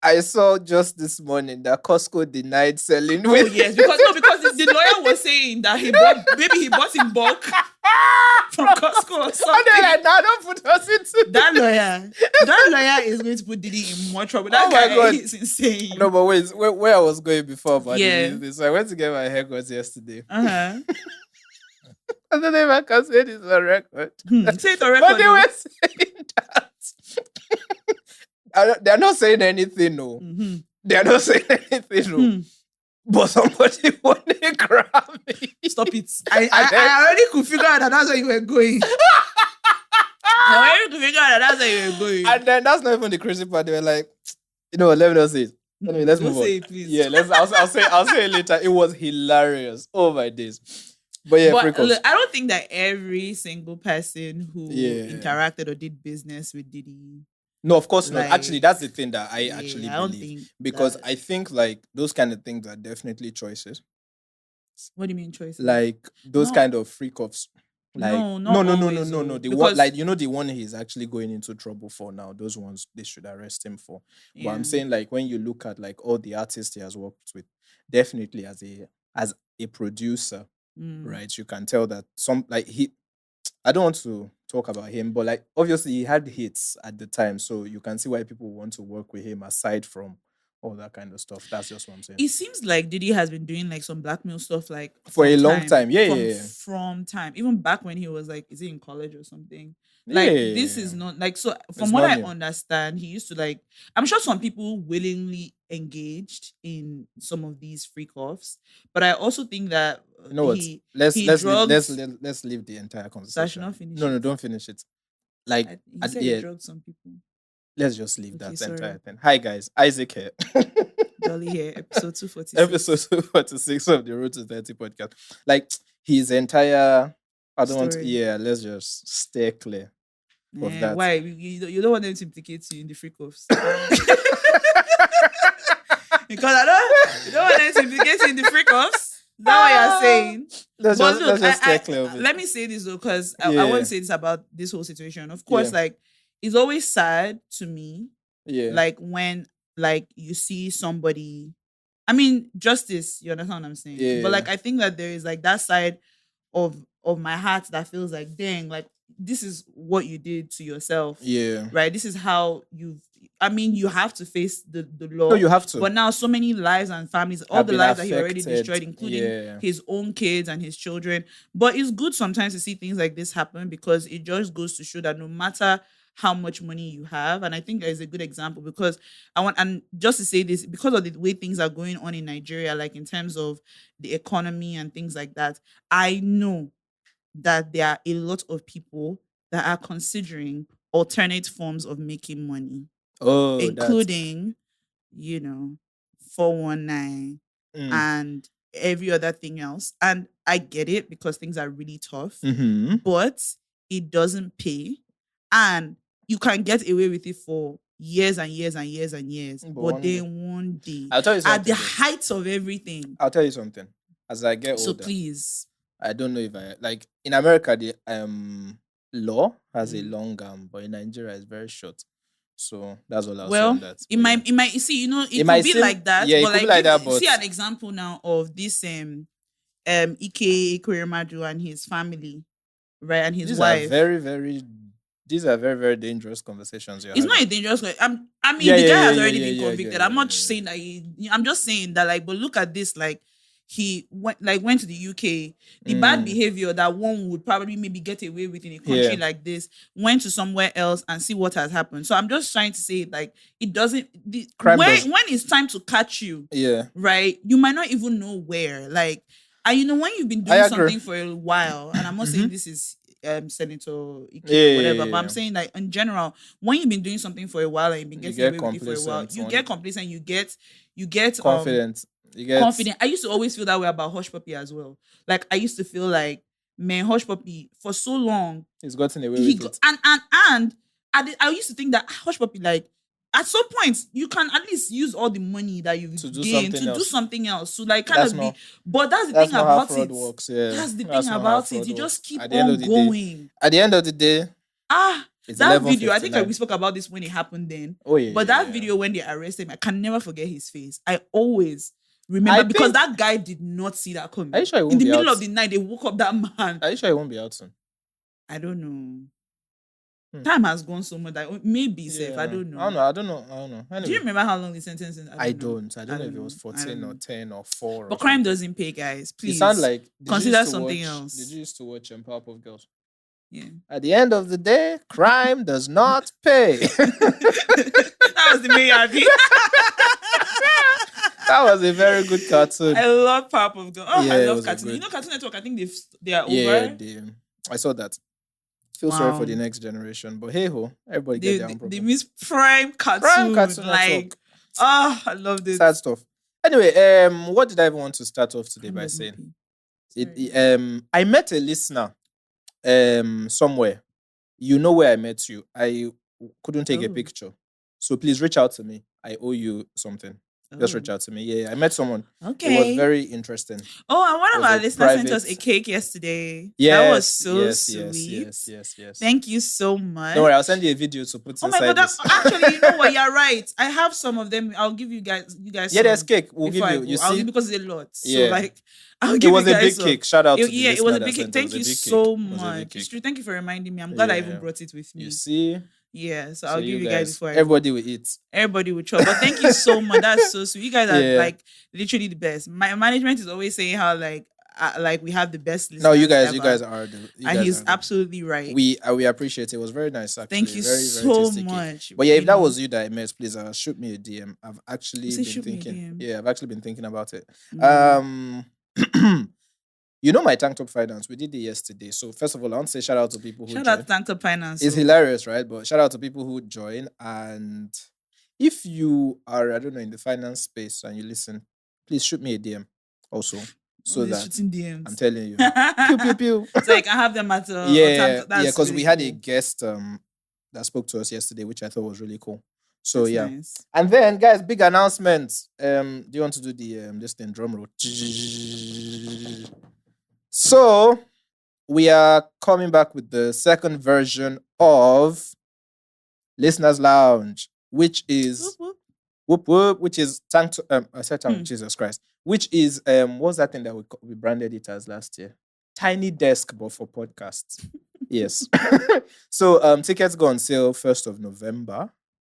I saw just this morning that Costco denied selling. Oh yes, because the lawyer was saying that he bought in bulk from Costco or something. And they're like, nah, don't put us into that lawyer is going to put Diddy in more trouble. That guy is insane. No, but wait, where I was going before about this, so I went to get my haircut yesterday. I don't know if I can say this on record. Say it on record. But they were saying that. They're not saying anything, no. Mm-hmm. They're not saying anything, no. But somebody won a Grammy. Stop it. I already could figure out that that's where you were going. And then that's not even the crazy part. They were like, you know what, let me not say it. Anyway, let's move on. Say it, please. Yeah, I'll say it later. It was hilarious. Oh my days. But yeah, look, I don't think that every single person who interacted or did business with Diddy. No, of course not. Actually, that's the thing that I actually believe. Because I think like those kind of things are definitely choices. What do you mean choices? Like those kind of freak-offs. Like no. The one, like, you know, the one he's actually going into trouble for now, those ones they should arrest him for. Yeah. But I'm saying, like, when you look at like all the artists he has worked with, definitely as a producer, right? You can tell that I don't want to talk about him, but like obviously he had hits at the time, so you can see why people want to work with him aside from all that kind of stuff. That's just what I'm saying. It seems like Diddy has been doing like some blackmail stuff like for a long time. From time. Even back when he was like, is he in college or something? Like this is not like, so from what I understand, he used to like, I'm sure some people willingly engaged in some of these freak offs, but I also think that you know what? Let's leave the entire conversation. No, don't finish it. Like he drugged some people. Let's just leave that entire thing. Hi guys, Isaac here. Dolly here, episode 246. Episode 246 of the Road to 30 podcast. Like his entire let's just stay clear of that. Why? You don't want them to implicate you in the freak offs. Because you don't want them to implicate you in the freak offs. Is that what you're saying? Let's just stay clear of it. Let me say this though, because I want to say this about this whole situation. Of course, like it's always sad to me. Yeah. Like when like you see somebody I mean, justice, you understand what I'm saying? Yeah. But like I think that there is like that side of my heart that feels like, dang, like this is what you did to yourself. Yeah. Right? This is how you have to face the law. No, you have to. But now so many lives and families, all Have the been lives that he already affected. destroyed, including his own kids and his children. But it's good sometimes to see things like this happen because it just goes to show that no matter how much money you have, and I think there's a good example because and just to say this, because of the way things are going on in Nigeria, like in terms of the economy and things like that, I know that there are a lot of people that are considering alternate forms of making money. Including, 419 and every other thing else. And I get it because things are really tough, but it doesn't pay. And you can get away with it for years and years and years and years. But then one day, I'll tell you something, at the height of everything. I'll tell you something. As I get older. So please. I don't know if like in America, the law has a long arm, but in Nigeria it's very short. So that's all I'll say on that. It might see, it might be like that. Yeah, but it could be like that. But see an example now of this Ike Ekweremadu and his family, right? And his wife. These are very, very dangerous conversations. It's not a dangerous. The guy has already been convicted. I'm not saying that I'm just saying that, like, but look at this, like, he went to the UK. The bad behavior that one would probably maybe get away with in a country like this, went to somewhere else and see what has happened. So I'm just trying to say, like, it doesn't. When it's time to catch you, right? You might not even know where. Like, and when you've been doing something for a while, and I'm not saying this is Senator Ike or whatever, but I'm saying that in general, when you've been doing something for a while and you've been getting away with it for a while, you get complacent, you get confident. Confident. I used to always feel that way about Hush Puppy as well. Like, I used to feel like, man, Hush Puppy for so long he's gotten away with it. And I used to think that Hush Puppy, like, at some point you can at least use all the money that you've gained to do something else. So like but that's the thing about it. Works, yeah. That's the thing about it. You just keep on going. At the end of the day, that video, I think we spoke about this when it happened then. Oh yeah. But that video when they arrested him, I can never forget his face. I always remember because that guy did not see that coming. Are you sure he won't in the be middle out? of the night, they woke up that man. Are you sure he won't be out soon? I don't know. Time has gone so much that maybe safe. I don't know. I don't know. Anyway. Do you remember how long the sentence is? I don't know if it was 14 or 10 or 4. But crime doesn't pay, guys. Please. You sound like consider something else. Did you used to watch Powerpuff Girls? Yeah. At the end of the day, crime does not pay. That was the main idea. That was a very good cartoon. I love Powerpuff Girls. Oh, yeah, I love cartoon. You know, Cartoon Network, I think they are over. Yeah, I saw that. Feel sorry for the next generation, but hey ho, everybody get their own problem. They miss prime cartoon like, I love this. Sad stuff. Anyway, what did I even want to start off today by saying? I met a listener somewhere. You know where I met you. I couldn't take a picture. So please reach out to me. I owe you something. Just reach out to me. Yeah, I met someone. Okay. It was very interesting. Oh, and one of our listeners sent us a cake yesterday. Yes, that was so sweet. Yes. Thank you so much. Don't worry, I'll send you a video to put inside. Oh my God, actually, you know what? You're right. I have some of them. I'll give you guys. Yeah, there's cake. We'll give you. You see? I'll give because it's a lot. Yeah. So like, I'll give you guys. It was a big cake. Shout out to the it was a big cake. Thank you so much. Thank you for reminding me. I'm glad I even brought it with me. You see? Yeah, so I'll give you guys before everybody will eat. Everybody will chop. But thank you so much. That's so sweet. You guys are like literally the best. My management is always saying how like we have the best listeners. No, you guys are and he's absolutely right. We appreciate it. It was very nice actually. Thank you very, so much. But yeah, if that was you that I met, please shoot me a DM. I've actually been thinking. Yeah, I've actually been thinking about it. You know my Tank Top Finance, we did it yesterday. So first of all, I want to say shout out to people who Shout out to Tank Top Finance. It's hilarious, right? But shout out to people who join. And if you are, I don't know, in the finance space and you listen, please shoot me a DM also. So that DMs. I'm telling you. Pew, pew, pew. So I can have them at because really we had a guest that spoke to us yesterday, which I thought was really cool. So that's nice. And then guys, big announcements. Do you want to do the this thing drum roll? So, we are coming back with the second version of Listeners Lounge, which is Whoop whoop, which is thank to I said Hmm. Jesus Christ, which is what's that thing that we branded it as last year? Tiny desk, but for podcasts. Yes. So tickets go on sale 1st of November.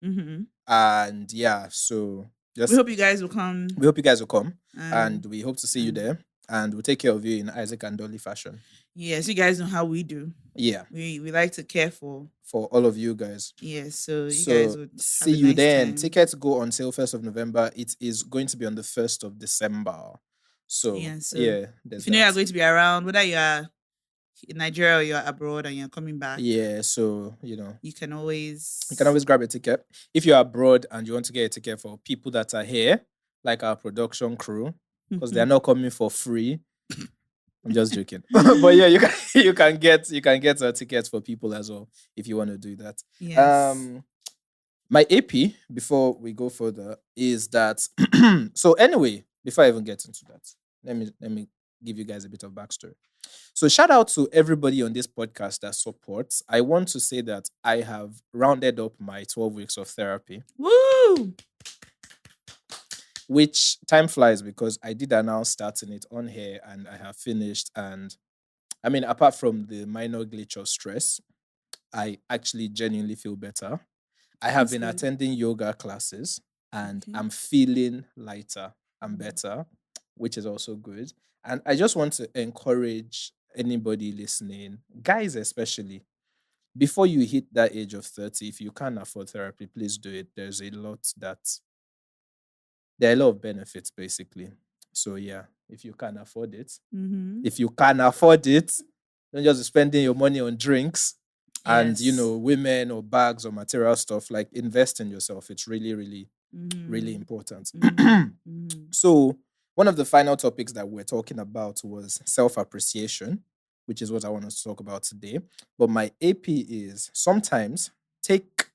Mm-hmm. And yeah, so We just hope you guys will come. we hope you guys will come, and And we hope to see you there, and we'll take care of you in Isaac and Dolly fashion. yes, you guys know how we do. Yeah, We like to care for all of you guys. Yes, so you guys So would see have a you nice then. time. Tickets go on sale 1st of November. It is going to be on the 1st of December. So Yeah, so yeah, there's if you know you're that. going to be around, whether you are in Nigeria or you're abroad and you're coming back, Yeah, so you can always grab a ticket. If you're abroad and you want to get a ticket for people that are here, like our production crew, because they're not coming for free. I'm just joking. But yeah, you can get tickets for people as well if you want to do that. Yes. My AP, before we go further, is that so anyway, before I even get into that, let me give you guys a bit of backstory. So shout out to everybody on this podcast that supports. I want to say that I have rounded up my 12 weeks of therapy. Woo! Which time flies because I did announce starting it on here and I have finished. And I mean, apart from the minor glitch of stress, I actually genuinely feel better. I have been attending yoga classes and I'm feeling lighter and better, which is also good. And I just want to encourage anybody listening, guys especially, before you hit that age of 30, if you can't afford therapy, please do it. There are a lot of benefits basically. So yeah, if you can afford it, if you can afford it, don't just be spending your money on drinks and women or bags or material stuff. Like invest in yourself. It's really, really, really important. So one of the final topics that we're talking about was self-appreciation, which is what I want to talk about today. But my AP is sometimes take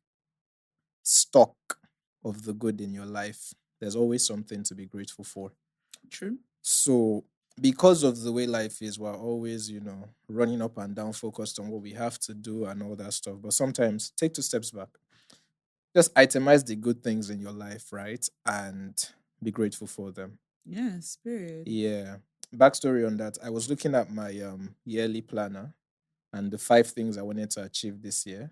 stock of the good in your life. There's always something to be grateful for. True. So, because of the way life is, we're always, running up and down, focused on what we have to do and all that stuff. But sometimes take 2 steps back. Just itemize the good things in your life, right? And be grateful for them. Yes, period. Yeah. Backstory on that. I was looking at my yearly planner and the 5 things I wanted to achieve this year.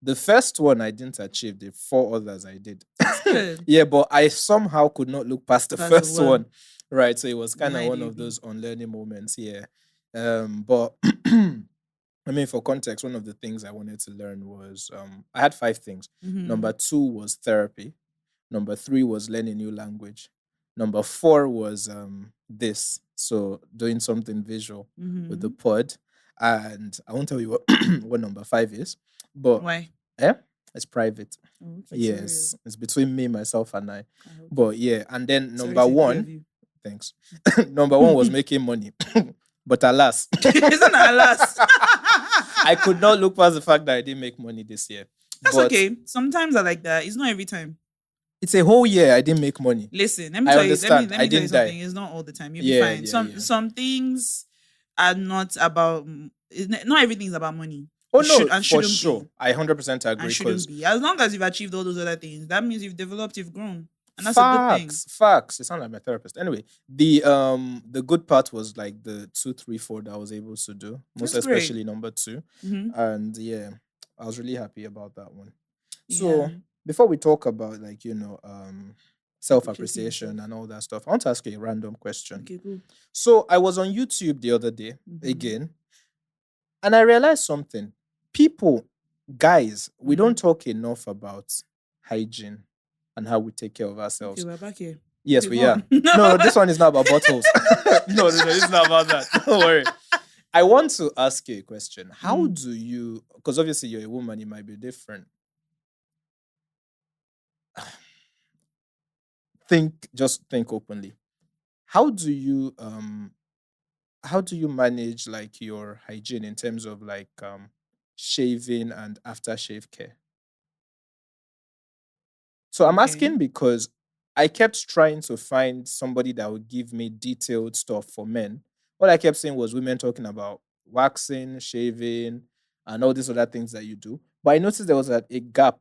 The first one I didn't achieve. The 4 others I did. Good. Yeah, but I somehow could not look past the first one. Right. So it was kind of one of those unlearning moments. Yeah. But I mean, for context, one of the things I wanted to learn was I had 5 things. Number 2 was therapy. Number 3 was learn a new language. Number 4 was this. So doing something visual with the pod. And I won't tell you what, what number 5 is. But why? It's private. Oh, okay, yes, it's between me, myself, and I. But yeah, and then sorry number 1, thanks. Number 1 was making money. But alas, isn't alas? I could not look past the fact that I didn't make money this year. That's okay. Sometimes I like that. It's not every time. It's a whole year I didn't make money. Listen, let me tell you. Let me tell you something. It's not all the time. You'll be fine. Some things are not about. Not everything is about money. Oh no, for sure. I 100% agree. And shouldn't be. As long as you've achieved all those other things, that means you've developed, you've grown. And that's a good thing. Facts. It sounds like my therapist. Anyway, the good part was like the 2, 3, 4 that I was able to do. Most especially number 2. And yeah, I was really happy about that one. So before we talk about like, self-appreciation and all that stuff, I want to ask you a random question. Okay, cool. So I was on YouTube the other day again, and I realized something. People, guys, we don't talk enough about hygiene and how we take care of ourselves. Okay, we're back here. Yes, we are. No, this one is not about bottles. No, it's not about that. Don't worry. I want to ask you a question. How do you, because obviously you're a woman, it might be different. Just think openly. How do you manage like your hygiene in terms of like shaving and aftershave care? So I'm asking because I kept trying to find somebody that would give me detailed stuff for men. All I kept saying was women talking about waxing, shaving, and all these other things that you do. But I noticed there was a gap.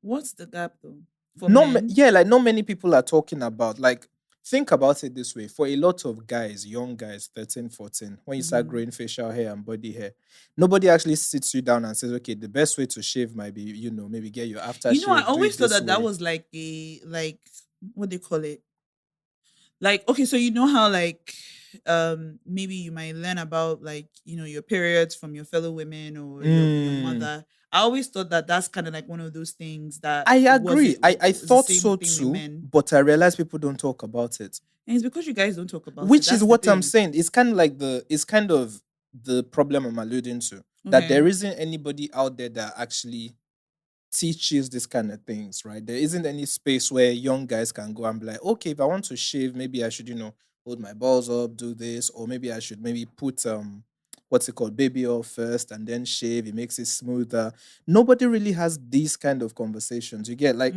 What's the gap though? for men. Like not many people are talking about, like, think about it this way. For a lot of guys, young guys, 13, 14, when you start growing facial hair and body hair, nobody actually sits you down and says, okay, the best way to shave might be, maybe get your aftershave. I always thought that was like what do you call it? Like, okay, so how like maybe you might learn about like your periods from your fellow women or your mother. I always thought that that's kind of like one of those things that I agree. I thought so too, but I realized people don't talk about it. And it's because you guys don't talk about it. Which is what I'm saying. It's kind of the problem I'm alluding to. That there isn't anybody out there that actually teaches this kind of things, right? There isn't any space where young guys can go and be like, okay, if I want to shave, maybe I should, hold my balls up, do this, or maybe I should put what's it called, baby oil first and then shave. It makes it smoother. Nobody really has these kind of conversations. You get like,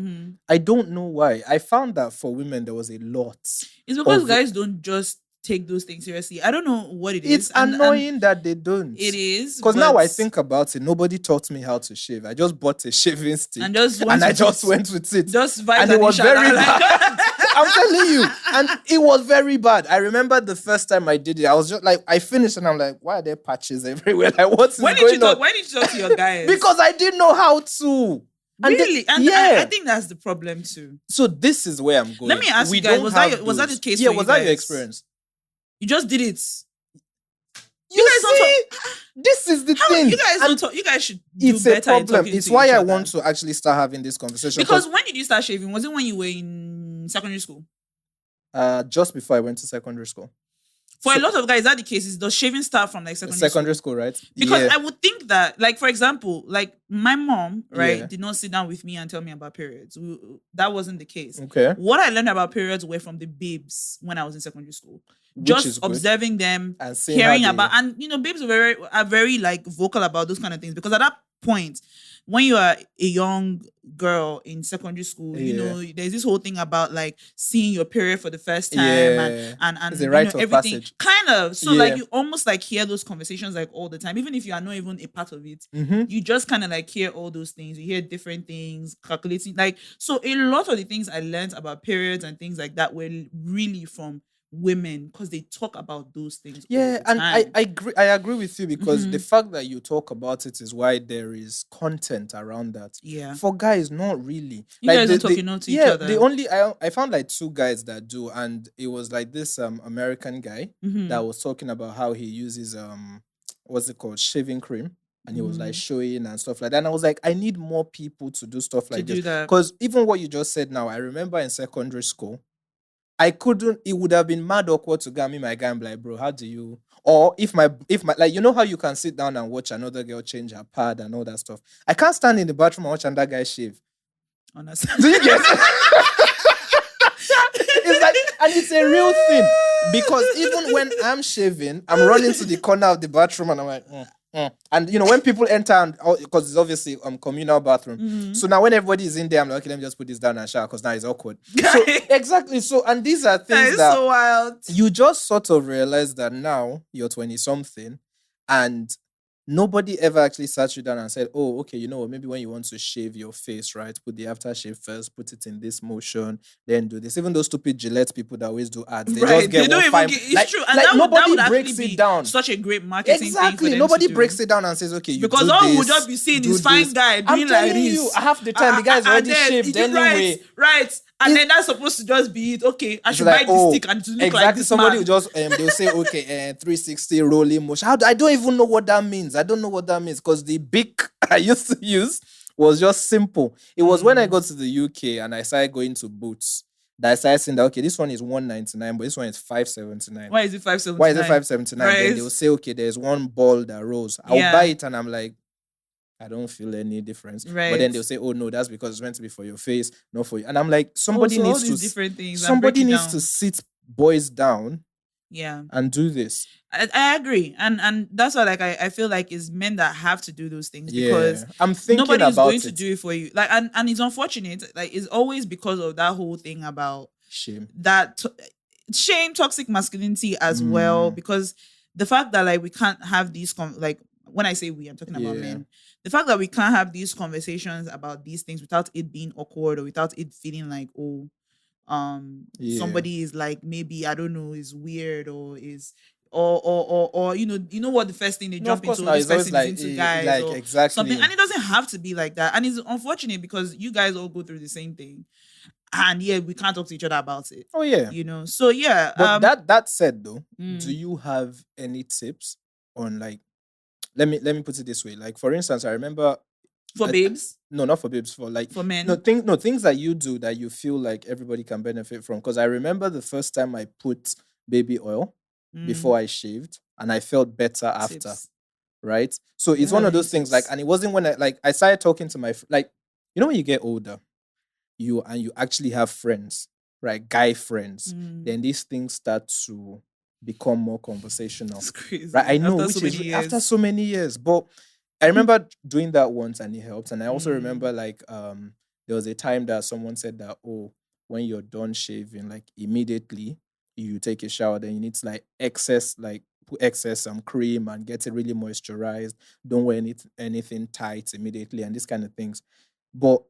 I don't know why. I found that for women there was a lot. It's because guys don't just take those things seriously. I don't know what it is. It's annoying that they don't. It is. Because now I think about it, nobody taught me how to shave. I just bought a shaving stick and I just went with it. And it was very bad. I'm telling you. And it was very bad. I remember the first time I did it, I was just like, I finished and I'm like, why are there patches everywhere? Like, what's going on? Why did you talk to your guys? Because I didn't know how to. Really? I think that's the problem too. So this is where I'm going. Let me ask you guys, was that the case for you? Yeah, was that your experience? You just did it. You guys see? This is the thing. You guys don't talk. You guys should do better. It's a problem. It's why I want to actually start having this conversation. Because when did you start shaving? Was it when you were in secondary school? Just before I went to secondary school. For a lot of guys, that the case is, does shaving start from like secondary school, right? Because I would think that, like, for example, like my mom, right, did not sit down with me and tell me about periods. That wasn't the case. Okay. What I learned about periods were from the babes when I was in secondary school. Just observing them, and hearing about, and babes are very like vocal about those kind of things, because at that point, when you are a young girl in secondary school, there's this whole thing about like seeing your period for the first time and it's a rite of everything passage. kind of. So like you almost like hear those conversations like all the time, even if you are not even a part of it. You just kind of like hear all those things. You hear different things, calculating, like, so a lot of the things I learned about periods and things like that were really from women, because they talk about those things. And I agree with you, because the fact that you talk about it is why there is content around that. For guys, not really. You guys are talking to each other. The only I found like two guys that do, and it was like this American guy that was talking about how he uses what's it called, shaving cream. And he was like showing and stuff like that. And I was like, I need more people to do stuff like this. Because even what you just said now, I remember in secondary school, it would have been mad awkward to get me my guy and be like, bro, how do you, or if my, like, you know how you can sit down and watch another girl change her pad and all that stuff. I can't stand in the bathroom and watch another guy shave. Honestly. Do you get it? It's like, and it's a real thing, because even when I'm shaving, I'm running to the corner of the bathroom and I'm like, And when people enter, and because it's obviously communal bathroom, so now when everybody is in there, I'm like, okay, let me just put this down and shower, because now it's awkward. So exactly. So, and these are things that so wild. You just sort of realize that now you're 20 something, and nobody ever actually sat you down and said, oh, okay, maybe when you want to shave your face, right, put the aftershave first, put it in this motion, then do this. Even those stupid Gillette people that always do ads, they just get it's true. And like nobody breaks it down. Such a great marketing thing for them nobody breaks it down and says, okay, you because do all this, we would just be seeing is fine guy doing like this. You, half the time the guy's already shaved anyway. Right. And then that's supposed to just be it. Okay, I should buy this stick and to look like this somebody man. Will just they'll say, okay, 360 rolling motion. I don't even know what that means. I don't know what that means, because the big I used to use was just simple. It was when I got to the UK and I started going to Boots that I started saying that, okay, this one is $199, but this one is $579. Why is it $579? Why is it $579? Right. Then they'll say, okay, there's one ball that rolls. I'll buy it and I'm like, I don't feel any difference. Right. But then they'll say, oh no, that's because it's meant to be for your face, not for you. And I'm like, somebody needs to sit boys down and do this. I agree. And that's why I feel like it's men that have to do those things, because I'm thinking nobody's going to do it for you. Like, and it's unfortunate. Like, it's always because of that whole thing about shame. Shame, toxic masculinity as well, because the fact that like we can't have these when I say we, I'm talking about men. The fact that we can't have these conversations about these things without it being awkward or without it feeling like, oh, somebody is like, maybe, I don't know, is weird or is or you know what, the first thing they No, of jump course into, not. this It's always person is like into guys like or exactly something, and it doesn't have to be like that, and it's unfortunate because you guys all go through the same thing, and yeah, we can't talk to each other about it. Oh yeah, you know. So yeah, but that said though, do you have any tips on like, let me put it this way, like for instance, I remember for babes, no, not for babes, for like for men, things that you do that you feel like everybody can benefit from. Because I remember the first time I put baby oil before I shaved, and I felt better after. tips. Right? So it's one of those things like, and it wasn't when I started talking to my like, you know, when you get older, you actually have friends, right? Guy friends. Then these things start to become more conversational. It's crazy. Right? I know, After which so is many after years. so many years. But I remember doing that once and it helped. And I also remember like there was a time that someone said that, oh, when you're done shaving, like immediately you take a shower, then you need to like put excess some cream and get it really moisturized. Don't wear anything tight immediately and these kind of things. But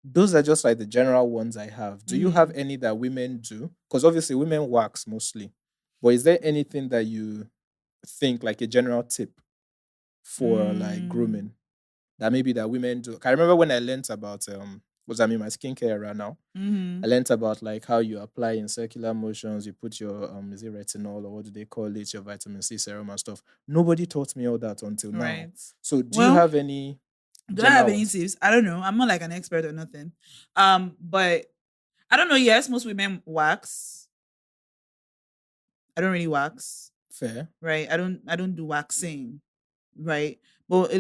those are just like the general ones I have. Do you have any that women do? Because obviously women wax mostly. But is there anything that you think like a general tip for like grooming that maybe that women do? I remember when I learned about was I mean my skincare era now. I learned about like how you apply in circular motions, you put your is it retinol or what do they call it, your vitamin C serum and stuff. Nobody taught me all that until now. So do you have any do I have any ones? tips? I don't know. I'm not like an expert or nothing. But I don't know. Yes, most women wax. I don't really wax. Fair. Right. I don't do waxing. Right. But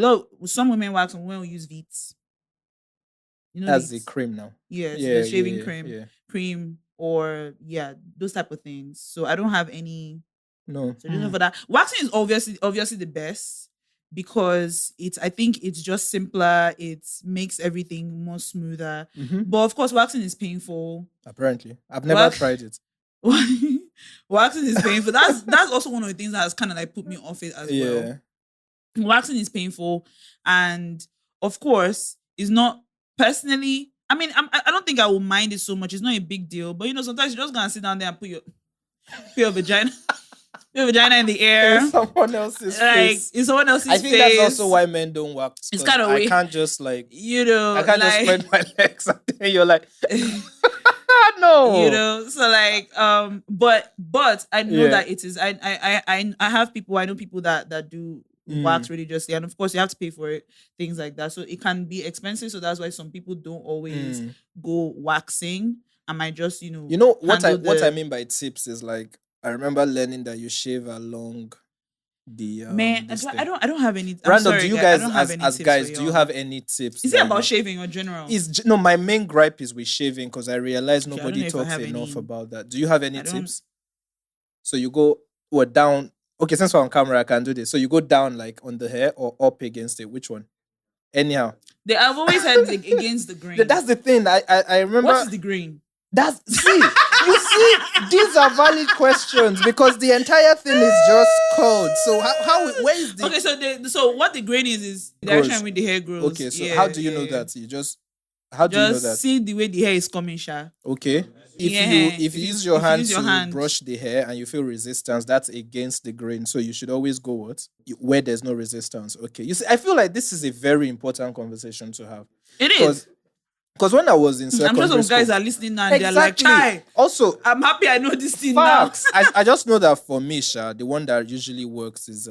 some women wax, and women will use Veets. You know, That's the Veets. cream now. Yes, Yeah, the shaving yeah. cream, or yeah, those type of things. So I don't have any No. solution for that. Waxing is obviously the best because I think it's just simpler. It makes everything more smoother. But of course, waxing is painful. Apparently, I've never tried it. Waxing is painful. That's also one of the things that has kind of like put me off it as well. Waxing is painful, and of course, it's not personally. I mean, I don't think I will mind it so much. It's not a big deal, but you know, sometimes you're just gonna sit down there and put your vagina. Your vagina in the air. In someone else's face. In someone else's face. I think that's also why men don't wax. It's kind of weird. I can't just like, you know, I can't just spread my legs and then you're like, no. You know, so like, but I know that it is. I have people. I know people that do wax religiously, and of course you have to pay for it. Things like that, so it can be expensive. So that's why some people don't always go waxing. I might just you know what I mean by tips is like, I remember learning that you shave along the man. I don't have any. Random, sorry, do you guys as guys do you have any tips? Is it about shaving or general? No, my main gripe is with shaving because I realize nobody talks enough about that. Do you have any tips? So you go down. Okay, since we're on camera, I can do this. So you go down like on the hair or up against it. Which one? Anyhow. I've always had against the grain. That's the thing. I remember. What is the grain? You see, these are valid questions because the entire thing is just code. So where is the okay? So what the grain is the direction with the hair grows. Okay, so how do you know that? You just how do you know that? See the way the hair is coming, Sha. Okay. If you use your hand to brush the hair and you feel resistance, that's against the grain. So you should always go where there's no resistance. Okay. You see, I feel like this is a very important conversation to have. It is. Because when I was in secondary I'm sure some guys are listening now and they're like, "Chai, also, I'm happy I know this thing facts. now." I just know that for me, Sha, the one that usually works is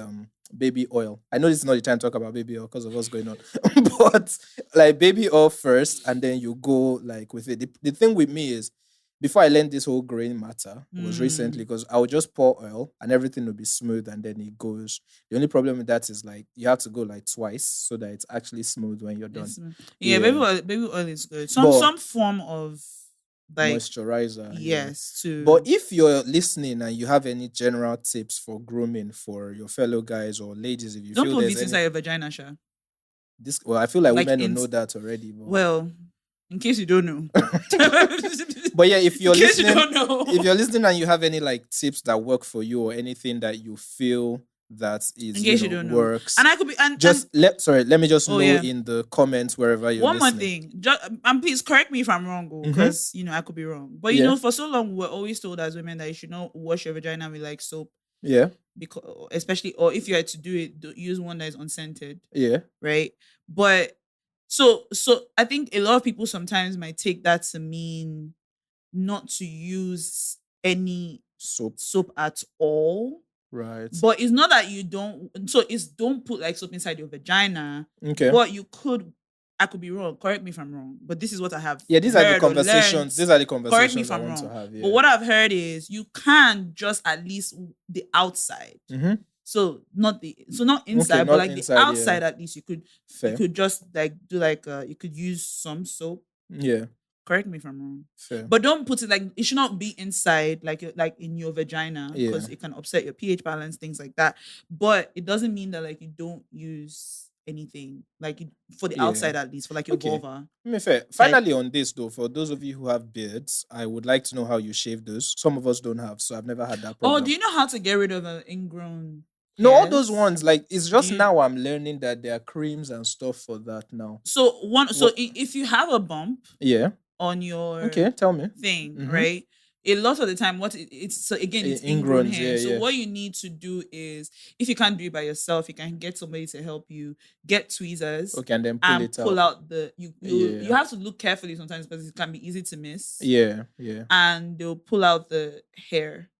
baby oil. I know this is not the time to talk about baby oil because of what's going on. But like baby oil first, and then you go like with it. The thing with me is, before I learned this whole grain matter, it was recently because I would just pour oil and everything will be smooth and then it goes. The only problem with that is like you have to go like twice so that it's actually smooth when you're done. Yeah, baby oil is good. Some form of like moisturizer. Yes, too. But if you're listening and you have any general tips for grooming for your fellow guys or ladies, if you don't feel put this inside your vagina, Sha. I feel like women will know that already. But... Well, in case you don't know. But yeah, if you're listening, if you're listening and you have any like tips that work for you or anything that you feel that is, In case you don't know. works. And I could be Just let me just Oh, know yeah. in the comments wherever you're one more listening. thing, and please correct me if I'm wrong, because I could be wrong. But Yeah. for so long we're always told as women that you should not wash your vagina with like soap. Yeah. Because especially, or if you had to do it, use one that is unscented. Yeah. Right. But so I think a lot of people sometimes might take that to mean not to use any soap at all. Right. But it's not that you don't. So it's don't put like soap inside your vagina. Okay. But you could. I could be wrong. Correct me if I'm wrong. But this is what I have. Yeah, these are the conversations. These are the conversations. Correct me if I'm wrong. To have, yeah. But what I've heard is you can just at least the outside. So not inside, but like inside, the outside, yeah. At least you could. Fair. You could just like do like you could use some soap. Yeah. Correct me if I'm wrong. Fair. But don't put it like it should not be inside, like in your vagina, because it can upset your pH balance, things like that. But it doesn't mean that like you don't use anything like for the outside, at least for like your vulva. Fair. Finally, on this though, for those of you who have beards, I would like to know how you shave those. Some of us don't have, so I've never had that problem. Oh, do you know how to get rid of an ingrown? No, all those ones, like it's just now I'm learning that there are creams and stuff for that now. So if you have a bump, on your tell me thing, right? A lot of the time, it's so again, it's ingrown hair. So what you need to do is, if you can't do it by yourself, you can get somebody to help you. Get tweezers, and then pull out the you have to look carefully sometimes because it can be easy to miss. Yeah. And they'll pull out the hair.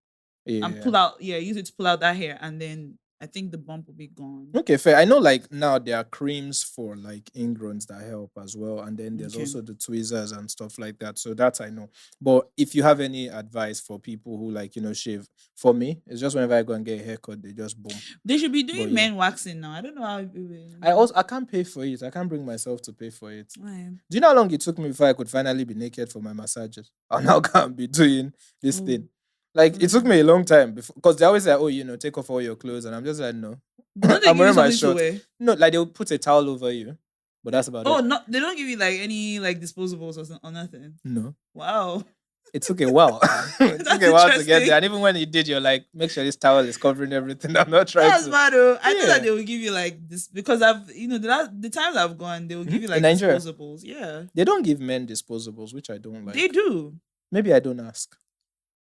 And use it to pull out that hair, and then I think the bump will be gone. Okay, fair. I know like now there are creams for like ingrowns that help as well. And then there's also the tweezers and stuff like that. So that I know. But if you have any advice for people who like, shave, for me, it's just whenever I go and get a haircut, they just boom. They should be doing men waxing now. I don't know how I can't pay for it. I can't bring myself to pay for it. Why? Do you know how long it took me before I could finally be naked for my massages? I now can't be doing this thing. Like, it took me a long time because they always say, oh, take off all your clothes. And I'm just like, no. I'm wearing my shorts. No, like they'll put a towel over you. But that's about it. Oh, no, they don't give you like any like disposables or nothing? No. Wow. It took a while. It took a while to get there. And even when you did, you're like, make sure this towel is covering everything. I'm not trying That's bad. I know that they will give you like this because the times I've gone, they will give you like disposables. Yeah. They don't give men disposables, which I don't like. They do. Maybe I don't ask.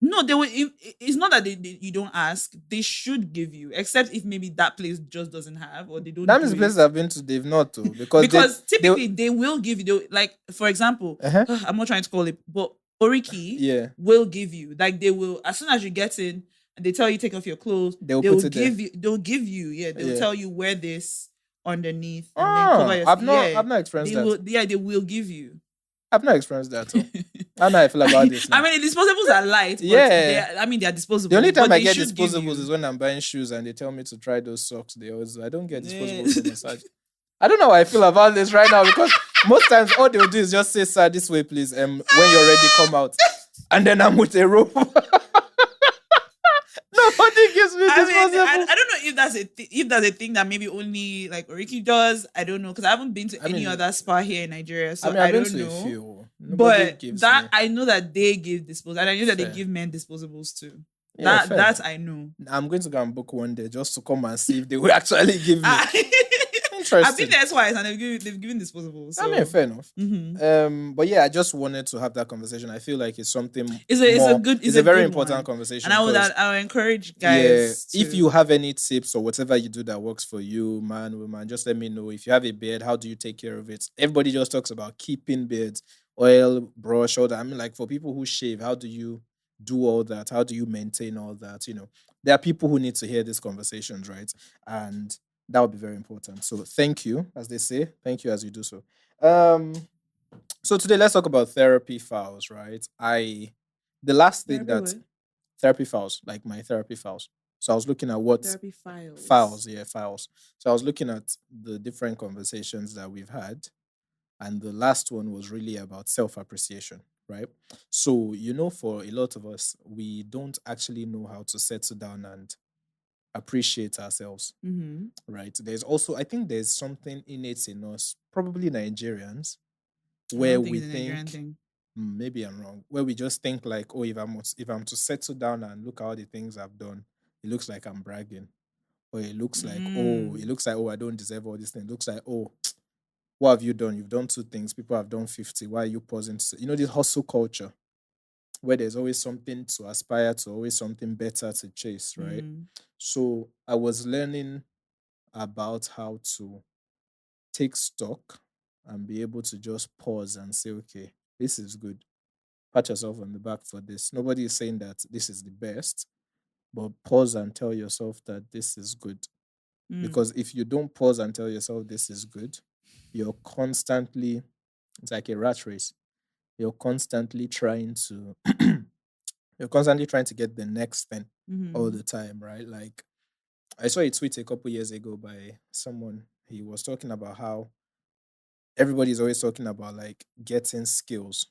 No, they will. It's not that you don't ask. They should give you, except if maybe that place just doesn't have, or they don't. That means places I've been to, they've not to because typically they will give you. Like for example, I'm not trying to call it, but Oriki will give you. Like they will, as soon as you get in, and they tell you take off your clothes, they'll give you. They'll give you. Yeah, they'll tell you wear this underneath. And then cover your, I've not experienced that. They will give you. I've not experienced that. I know how I feel about this. Now. I mean, the disposables are light. But they're disposable. The only time I get disposables is when I'm buying shoes and they tell me to try those socks. I don't get disposables for massage. I don't know how I feel about this right now because most times all they'll do is just say, "Sir, this way, please." When you're ready, come out, and then I'm with a rope. Nobody gives me disposable. I don't know if that's a thing that maybe only like Oriki does. I don't know because I haven't been to any other spa here in Nigeria, so I don't know. A few. But I know that they give disposables, and I know that they give men disposables too. Yeah, that I know. I'm going to go and book one day just to come and see if they will actually give me. I've been there twice and they've given disposables. So. I mean, fair enough. But yeah, I just wanted to have that conversation. I feel like it's something. It's a very important conversation. And I would encourage guys. If you have any tips or whatever you do that works for you, man, woman, just let me know. If you have a beard, how do you take care of it? Everybody just talks about keeping beards, oil, brush, all that. I mean, like for people who shave, how do you do all that? How do you maintain all that? There are people who need to hear these conversations, right? And that would be very important. So thank you, as they say. Thank you as you do so. So today let's talk about therapy files, right? The last thing therapy files, like my therapy files. So I was looking at what therapy files. Files. So I was looking at the different conversations that we've had. And the last one was really about self-appreciation, right? So, for a lot of us, we don't actually know how to settle down and appreciate ourselves, right? I think there's something innate in us, probably Nigerians, where we think, maybe I'm wrong, where we just think like, oh, if I'm to settle down and look at all the things I've done, it looks like I'm bragging. or it looks like, oh, I don't deserve all this thing. It looks like, oh, what have you done? You've done 2 things. People have done 50. Why are you pausing? This hustle culture where there's always something to aspire to, always something better to chase, right? So I was learning about how to take stock and be able to just pause and say, okay, this is good. Pat yourself on the back for this. Nobody is saying that this is the best, but pause and tell yourself that this is good. Because if you don't pause and tell yourself this is good, you're constantly, it's like a rat race. You're constantly trying to get the next thing all the time, right? Like I saw a tweet a couple years ago by someone. He was talking about how everybody's always talking about like getting skills.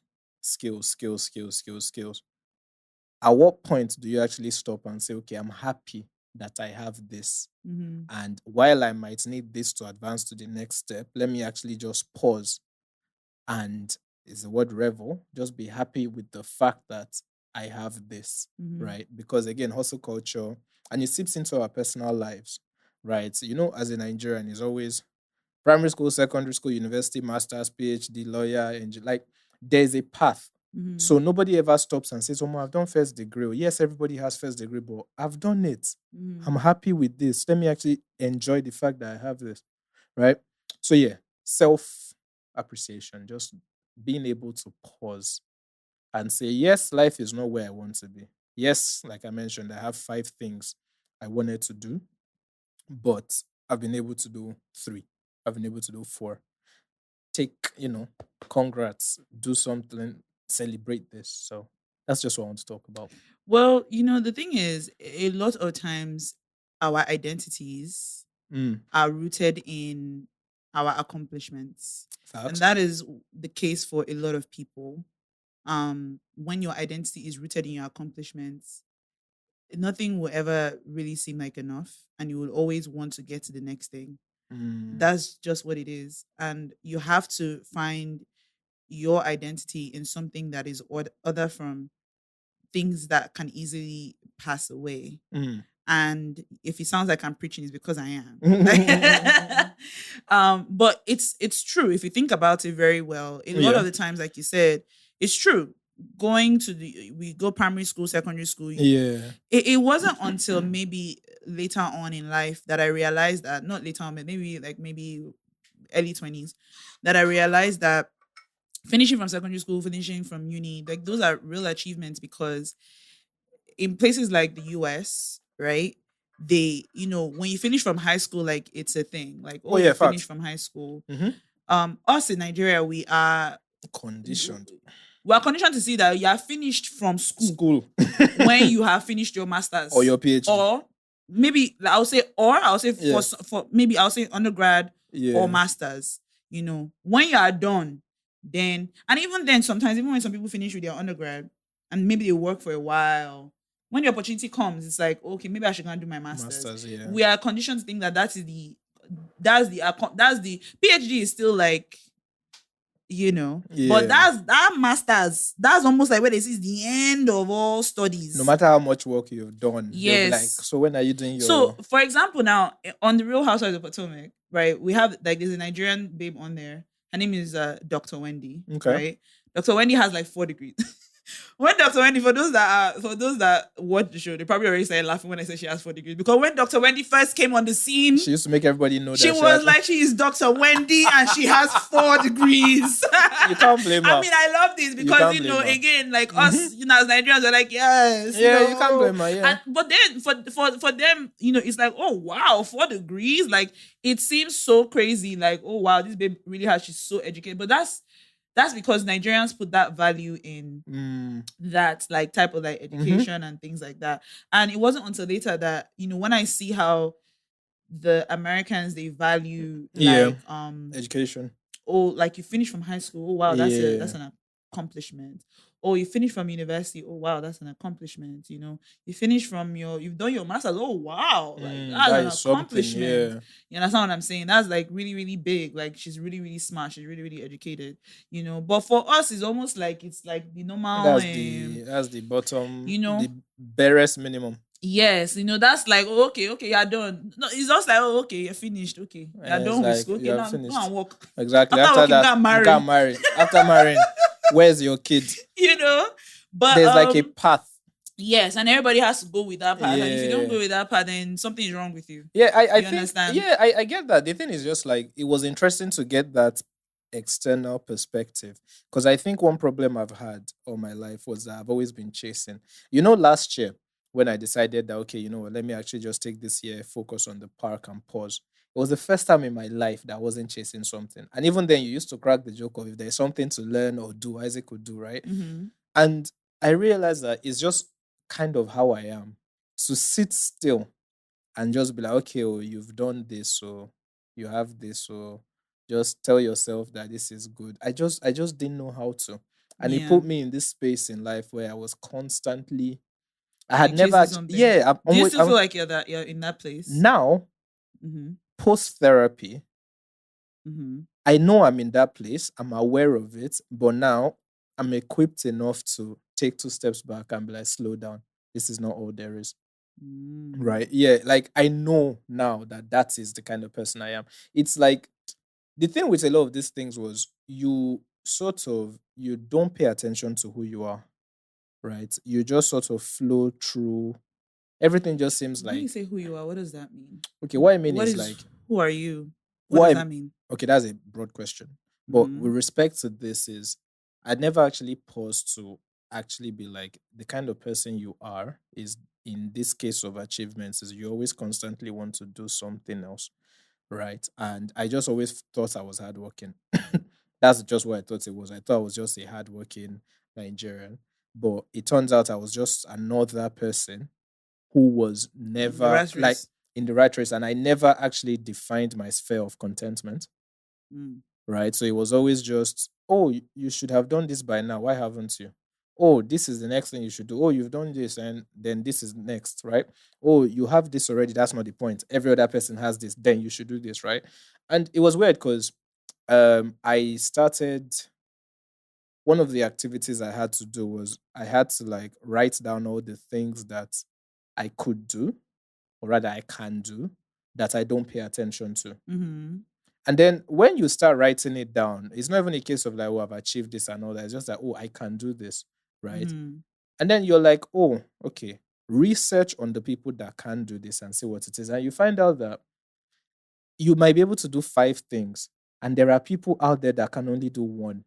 At what point do you actually stop and say, okay, I'm happy that I have this? And while I might need this to advance to the next step, let me actually just pause and, is the word revel, just be happy with the fact that I have this, right? Because again, hustle culture, and it seeps into our personal lives, right? So, as a Nigerian, is always primary school, secondary school, university, master's, PhD, lawyer, like there's a path. So nobody ever stops and says, oh, I've done first degree. Oh, yes, everybody has first degree, but I've done it. I'm happy with this. Let me actually enjoy the fact that I have this, right? So yeah, self-appreciation, just being able to pause and say, yes, life is not where I want to be. Yes, like I mentioned, I have 5 things I wanted to do, but I've been able to do 3. I've been able to do 4. Take, congrats, do something, celebrate this. So that's just what I want to talk about. Well, the thing is, a lot of times our identities are rooted in our accomplishments. Facts. And that is the case for a lot of people. When your identity is rooted in your accomplishments, nothing will ever really seem like enough, and you will always want to get to the next thing. That's just what it is. And you have to find your identity in something that is other from things that can easily pass away. And if it sounds like I'm preaching, it's because I am. But it's true. If you think about it very well, a lot of the times, like you said, it's true. We go primary school, secondary school. It wasn't until maybe later on in life that I realized that, not later on, but maybe early 20s, that I realized that finishing from secondary school, finishing from uni, like those are real achievements, because in places like the US, right? They, when you finish from high school, like it's a thing. Like, you finish from high school. Us in Nigeria, we are conditioned. We are conditioned to see that you are finished from school when you have finished your masters or your PhD, or maybe I'll say for maybe I'll say undergrad or masters. When you are done, then, and even then, sometimes even when some people finish with their undergrad and maybe they work for a while, when the opportunity comes, it's like, okay, maybe I should go and do my masters. We are conditioned to think that that's the PhD is still like, but that masters, that's almost like where they say is the end of all studies. No matter how much work you've done, they'll be like, so when are you doing your... So, for example, now on the Real Housewives of Potomac, right, we have like there's a Nigerian babe on there. Her name is Dr. Wendy. Okay. Right? Dr. Wendy has like 4 degrees. When Dr. Wendy, for those that watch the show, they probably already started laughing when I said she has 4 degrees. Because when Dr. Wendy first came on the scene, she used to make everybody know that she was like, she is Dr. Wendy and she has 4 degrees. You can't blame her. I mean, I love this because, again, like us, as Nigerians are like, yes. Yeah, you can't blame her, yeah. But then for them, it's like, oh, wow, 4 degrees. Like, it seems so crazy. Like, oh, wow, this babe really she's so educated. But that's because Nigerians put that value in that like type of like education and things like that. And it wasn't until later that, when I see how the Americans, they value like education. Oh, like you finish from high school. Oh wow, that's an accomplishment. Or you finish from university. Oh wow, that's an accomplishment. You finish from you've done your masters. Oh wow, like that's an accomplishment. Yeah. You understand what I'm saying? That's like really, really big. Like she's really, really smart. She's really, really educated. But for us, it's almost like it's like the normal. That's the bottom. The barest minimum. Yes, that's like, oh, okay, you're done. No, it's just like, oh, okay, you're finished. Okay, you're It's done with like school. you Okay, have now go finished. and work. Exactly. After After working, go that, and you can't marry. marry. After marrying, where's your kid? you know. But There's like a path. yes, and everybody has to go with that path. And if you don't Yeah. go with that path, then something is wrong with you. Yeah, I You think, understand? yeah, I get that. The thing is just like, it was interesting to get that external perspective. Because I think one problem I've had all my life was that I've always been chasing. Last year, when I decided that, okay, what, let me actually just take this year, focus on the park and pause. It was the first time in my life that I wasn't chasing something. And even then, you used to crack the joke of, if there's something to learn or do, Isaac could do, right? Mm-hmm. And I realized that it's just kind of how I am, to sit still and just be like, okay, oh, you've done this, so you have this, so just tell yourself that this is good. I just didn't know how to. And it Yeah, put me in this space in life where I was constantly, I had like never chasing actually, something. yeah, Do you still feel like you're in that place? now, Mm-hmm. post therapy, Mm-hmm. I know I'm in that place, I'm aware of it, but now I'm equipped enough to take 2 steps back and be like, slow down. This is not all there is. Mm. Right. Yeah. Like, I know now that that is the kind of person I am. It's like, the thing with a lot of these things was, you don't pay attention to who you are, right? You just sort of flow through. Everything just seems When you like, say who you are, what does that mean? okay, what I mean What is is like, who are you? What what does I, that mean? okay, that's a broad question. But Mm-hmm. with respect to this is, I never actually paused to actually be like, the kind of person you are is, in this case of achievements, is you always constantly want to do something else, right? And I just always thought I was hardworking. That's just what I thought it was. I thought I was just a hardworking Nigerian. But it turns out I was just another person who was The never rat like race. in the right race. And I never actually defined my sphere of contentment, Mm. right? So it was always just, oh, you should have done this by now. Why haven't you? Oh, this is the next thing you should do. Oh, you've done this, and then this is next, right? Oh, you have this already. That's not the point. Every other person has this. Then you should do this, right? And it was weird because I started, one of the activities I had to do was, I had to like write down all the things that I could do, or rather I can do, that I don't pay attention to. Mm-hmm. And then when you start writing it down, it's not even a case of like, oh, I've achieved this and all that. It's just like, oh, I can do this, right? Mm-hmm. And then you're like, oh, okay, research on the people that can do this and see what it is. And you find out that you might be able to do 5 things, and there are people out there that can only do one,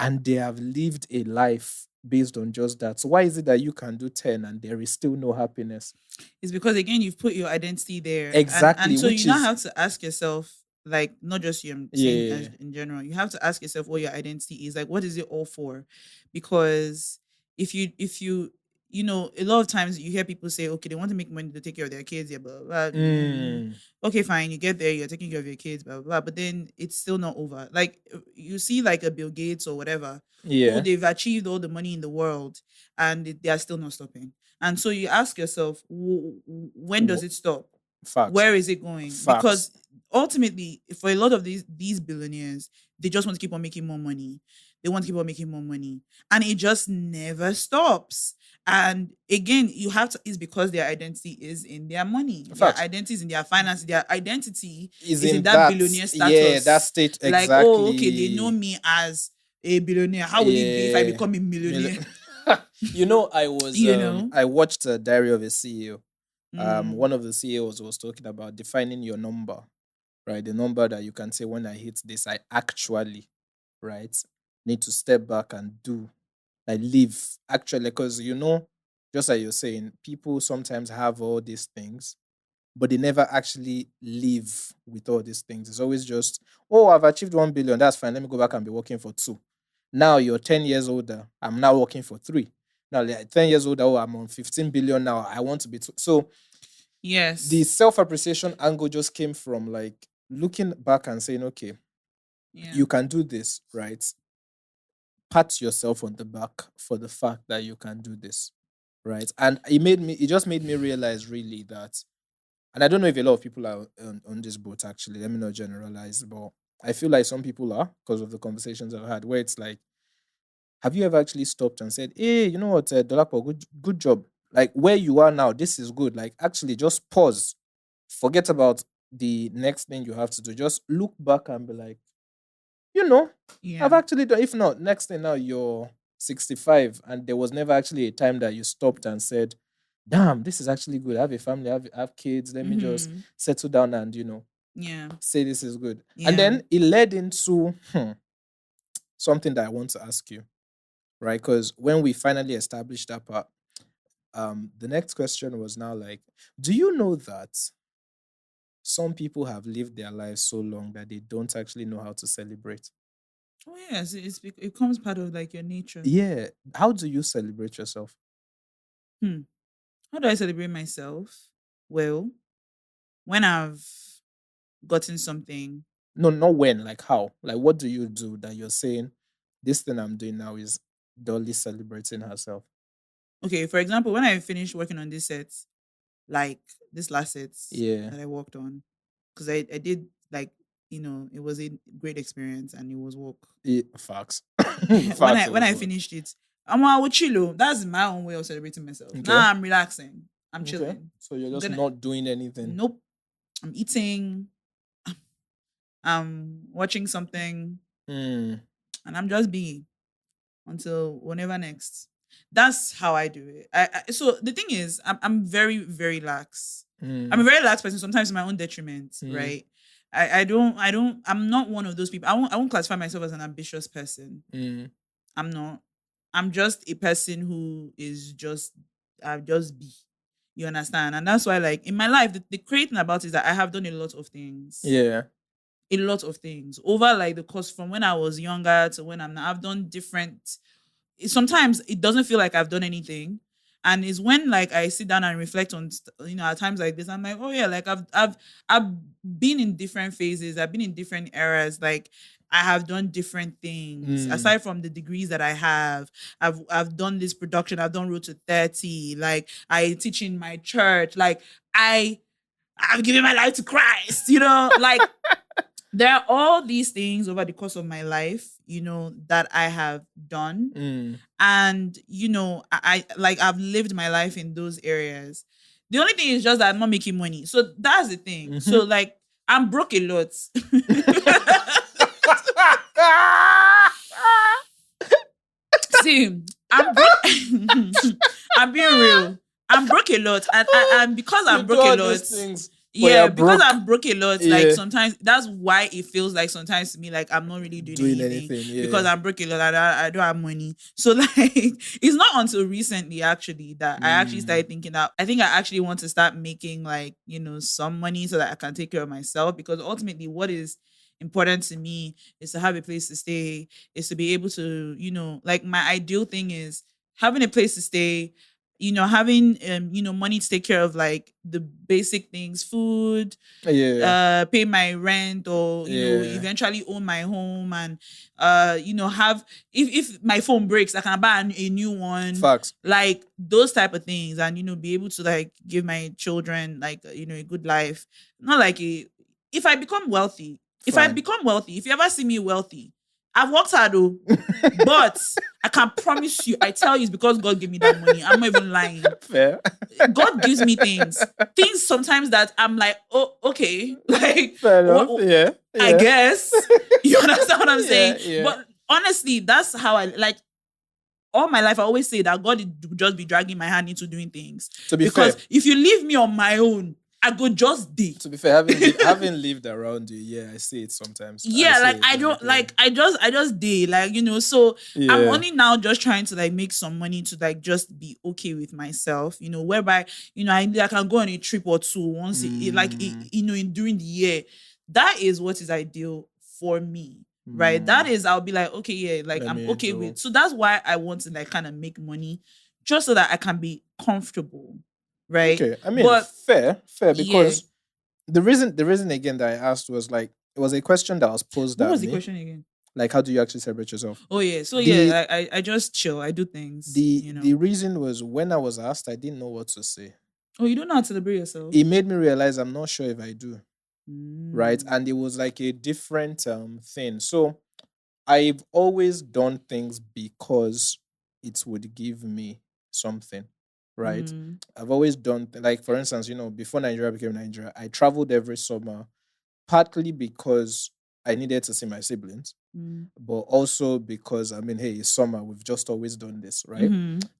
and they have lived a life based on just that. So why is it that you can do 10 and there is still no happiness? It's because again you've put your identity there, and Exactly, so you which now is, have to ask yourself, like not just you, I'm saying as yeah, in general, you have to ask yourself what your identity is, like what is it all for? Because if you a lot of times you hear people say, okay, they want to make money to take care of their kids, yeah, blah, blah, blah. mm, Okay, fine, you get there, you're taking care of your kids, blah, blah, blah, but then it's still not over. Like you see like a Bill Gates or whatever, who yeah, they've achieved all the money in the world, and they are still not stopping. And so you ask yourself, when does w- it stop? facts, Where is it going? facts, Because ultimately, for a lot of these billionaires, they just want to keep on making more money. They want to keep on making more money, and it just never stops. And again, you have to. It's because their identity is in their money. Their facts. identity is in their finance. Their identity Is is in in that that, billionaire yeah, that status. state Like, oh, okay, they know exactly. me as a billionaire. How will it be if I Yeah. become a millionaire? you know. I watched a Diary of a CEO. Mm, One of the CEOs was talking about defining your number, right? The number that you can say, when I hit this, I actually, right, need to step back and do, like, live actually, because just like you're saying, people sometimes have all these things, but they never actually live with all these things. It's always just, oh, I've achieved 1 billion. That's fine. Let me go back and be working for two. Now you're 10 years older. I'm now working for three. Now, like, 10 years older, oh, I'm on 15 billion now. I want to be two. So the yes. self appreciation angle just came from like looking back and saying, okay, Yeah. you can do this, right? Pat yourself on the back for the fact that you can do this, right? And it just made me realize really that, and I don't know if a lot of people are on this boat actually. Let me not generalize, but I feel like some people are, because of the conversations I've had, where it's like, have you ever actually stopped and said, hey, you know what, Dolapo, good job. Like where you are now, this is good. Like actually just pause. Forget about the next thing you have to do. Just look back and be like, you know, I've Yeah. actually done. If not, next thing now you're 65 and there was never actually a time that you stopped and said, damn, this is actually good. I have a family, I have kids. Let me just Mm-hmm. settle down and, Yeah. say this is good. And Yeah. then it led into something that I want to ask you, right? Because when we finally established that part, the next question was now like, do you know that some people have lived their lives so long that they don't actually know how to celebrate? Oh yes, it becomes part of like your nature. Yeah. How do you celebrate yourself? Hmm. How do I celebrate myself? Well, when I've gotten something. No, not when, like how. Like what do you do that you're saying this thing I'm doing now is Dolly celebrating herself? Okay, for example, when I finished working on this set, like this last set Yeah. that I worked on, because I did like, it was a great experience and it was work. Facts. when Facts, I it when was I work. finished it, I would chill. That's my own way of celebrating myself. Okay. Now I'm relaxing. I'm Okay. chilling. So you're I'm just gonna not doing anything. Nope. I'm eating. I'm watching something, Mm. and I'm just being until whenever next. That's how I do it. So the thing is, I'm very very lax. I'm a Mm. very lax person. Sometimes to my own detriment, Mm. right? I'm not one of those people. I won't classify myself as an ambitious person. Mm. I'm not. I'm just a person who is just I just be. You understand? And that's why, like in my life, the great thing about it is that I have done a lot of things. Yeah. A lot of things over like the course from when I was younger to when I'm now. I've done different. Sometimes it doesn't feel like I've done anything, and it's when like I sit down and reflect on at times like this. I'm like, oh yeah, like I've been in different phases. I've been in different eras. Like I have done different things Mm. aside from the degrees that I have. I've done this production. I've done Road to 30. Like I teach in my church. Like I've given my life to Christ. Like there are all these things over the course of my life, that I have done. Mm. And, like I've lived my life in those areas. The only thing is just that I'm not making money. So that's the thing. So Mm-hmm. like I'm broke a lot. See, I'm broke. I'm being real. I'm broke a lot, and because You I'm do broke a all lot, these things, but you're yeah, because broke. I'm broke a lot. Like Yeah. sometimes that's why it feels like sometimes to me like I'm not really doing Doing anything anything. because Yeah. I'm broke a lot. I don't have money. So like, it's not until recently actually that I actually Mm. started thinking that I think I actually want to start making like some money so that I can take care of myself because ultimately what is important to me is to have a place to stay, is to be able to, like my ideal thing is having a place to stay, having money to take care of like the basic things, food, Yeah. pay my rent or Yeah. eventually own my home and have if my phone breaks I can buy a new one, Facts. like those type of things, and be able to like give my children like a good life. Not like if I become wealthy, Fine. if you ever see me wealthy, I've worked hard though, but I can promise you, I tell you, it's because God gave me that money. I'm not even lying. Fair. God gives me things sometimes that I'm like, oh, okay, like, Fair enough. Yeah. I Yeah. guess you understand what I'm saying. Yeah. Yeah. But honestly, that's how I like. All my life, I always say that God would just be dragging my hand into doing things To be because fair, if you leave me on my own, I go just day. having lived around you, yeah, I see it sometimes. I Yeah, see like it. I Like, don't like I just did like so I'm yeah. only now just trying to like make some money to like just be okay with myself, whereby I can go on a trip or two once Mm. in during the year. That is what is ideal for me, right? That Mm. is, I'll be like, okay, yeah, like Let I'm me okay do. with. So that's why I want to like kind of make money just so that I can be comfortable, right? Okay, I mean, But fair, yeah, because the reason again that I asked was like it was a question that was posed what at was the me, question again? like how do you actually celebrate yourself? Oh yeah. So The yeah, I just chill. I do things, the reason was when I was asked, I didn't know what to say. Oh, you don't know how to celebrate yourself? It made me realize I'm not sure if I do, right? Mm. And it was like a different thing. So I've always done things because it would give me something. right? I've always done, like, for instance, before Nigeria became Nigeria, I traveled every summer, partly because I needed to see my siblings, but also because, I mean, hey, it's summer. We've just always done this, right?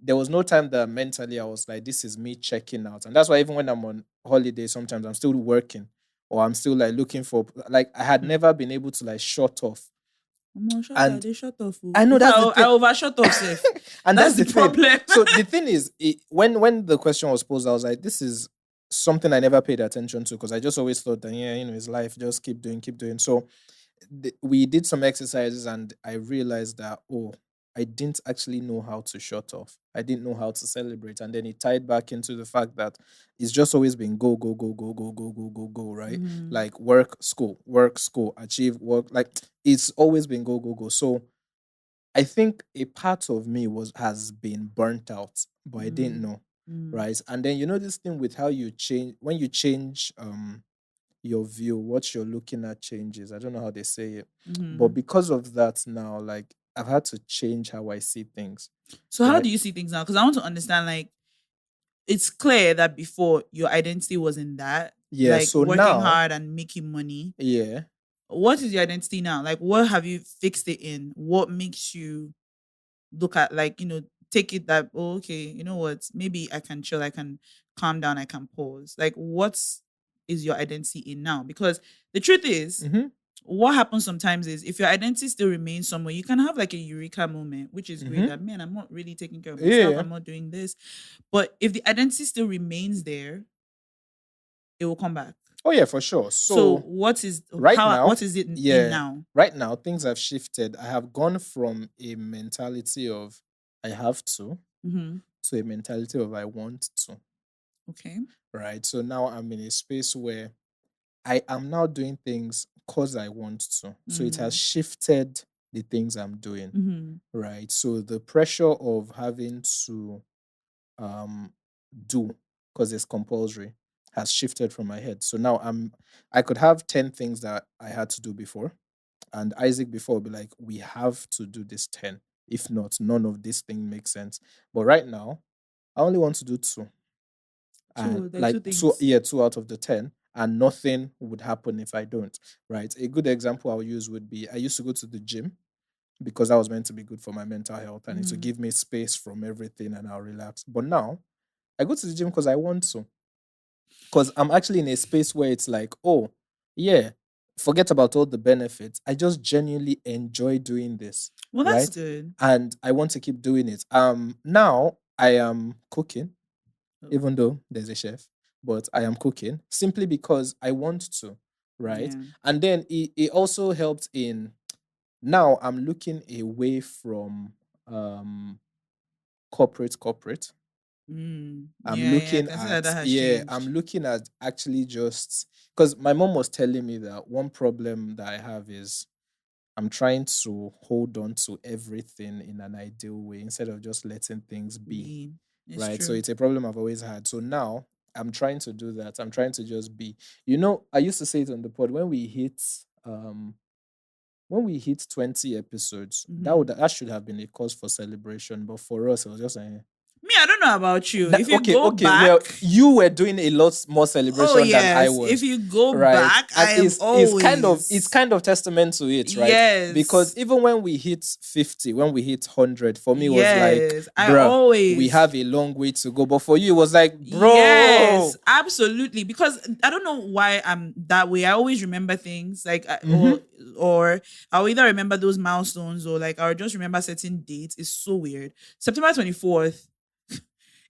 There was no time that mentally I was like, this is me checking out. And that's why even when I'm on holiday, sometimes I'm still working or I'm still like looking for, like, I had never been able to like shut off. And they shut off. I know that's the thing. I overshot off safe. And that's the problem. So the thing is, when the question was posed, I was like, this is something I never paid attention to because I just always thought that, yeah, it's life, just keep doing. So we did some exercises and I realized that, oh, I didn't actually know how to shut off. I didn't know how to celebrate. And then it tied back into the fact that it's just always been go, go, go, go, go, go, go, go, go, right? Like work, school, achieve, work. Like it's always been go, go, go. So I think a part of me has been burnt out, but I didn't know. Right. And then this thing with how you change when you change your view, what you're looking at changes. I don't know how they say it. But because of that now, like I've had to change how I see things. So how do you see things now? Because I want to understand, like, it's clear that before your identity was in that. Yeah. Like so working now, hard and making money. Yeah. What is your identity now? Like, what have you fixed it in? What makes you look at, like, take it that, oh, okay, you know what? Maybe I can chill, I can calm down, I can pause. Like, what is your identity in now? Because the truth is, what happens sometimes is if your identity still remains somewhere, you can have like a eureka moment, which is great that, man, I'm not really taking care of myself. I'm not doing this. But if the identity still remains there, it will come back. Oh yeah, for sure. So what is what is it in now? Right now, things have shifted. I have gone from a mentality of I have to a mentality of I want to. Okay. Right. So now I'm in a space where I am now doing things because I want to. So it has shifted the things I'm doing. Right. So the pressure of having to do because it's compulsory has shifted from my head. So now I could have 10 things that I had to do before. And Isaac before would be like, we have to do this 10. If not, none of this thing makes sense. But right now, I only want to do 2. And like 2 out of the 10, and nothing would happen if I don't. Right. A good example I'll use would be I used to go to the gym because I was meant to be good for my mental health and it to give me space from everything and I'll relax. But now I go to the gym because I want to. Because I'm actually in a space where it's like, oh, yeah, forget about all the benefits. I just genuinely enjoy doing this. Well, that's good. And I want to keep doing it. Now I am cooking, even though there's a chef, but I am cooking simply because I want to. Right. Yeah. And then it also helped in now I'm looking away from corporate. I'm looking at I'm looking at actually just because my mom was telling me that one problem that I have is I'm trying to hold on to everything in an ideal way instead of just letting things be. Right. True. So it's a problem I've always had. So now I'm trying to do that. I'm trying to just be. I used to say it on the pod when we hit 20 episodes, that should have been a cause for celebration. But for us, it was just me, I don't know about you. If you go back, well, you were doing a lot more celebration than I was. If you go back, and it's kind of testament to it, right? Yes. Because even when we hit 50, when we hit 100, for me it was like, bro, we have a long way to go. But for you, it was like, bro. Yes, absolutely. Because I don't know why I'm that way. I always remember things like, or I'll either remember those milestones or like I'll just remember certain dates. It's so weird. September 24th.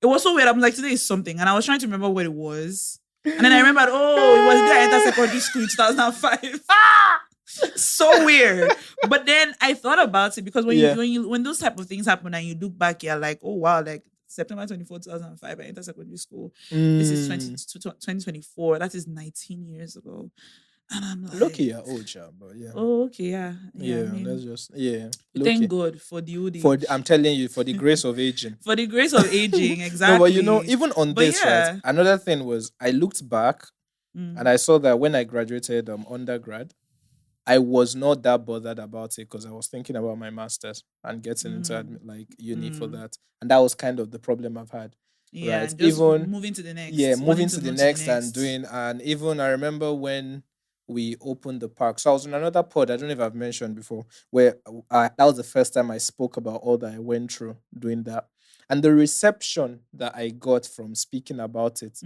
It was so weird. I'm like, today is something. And I was trying to remember what it was. And then I remembered, it was the day I entered secondary school in 2005. So weird. But then I thought about it because when those type of things happen and you look back, you're like, oh wow, like September 24th, 2005, I entered secondary school. This is 2024. That is 19 years ago. And I'm like, lucky you're old, child, but yeah. Oh, okay, yeah. I mean, that's just thank God for the old age. I'm telling you, for the grace of aging. For the grace of aging, exactly. No, but even on this, right? Another thing was I looked back and I saw that when I graduated undergrad, I was not that bothered about it because I was thinking about my master's and getting into uni for that. And that was kind of the problem I've had. Yeah, right? just Even moving to the next. yeah, Wanting moving to to the move to the next and next. doing, and even I remember when we opened the park. So I was in another pod, I don't know if I've mentioned before, where that was the first time I spoke about all that I went through doing that. And the reception that I got from speaking about it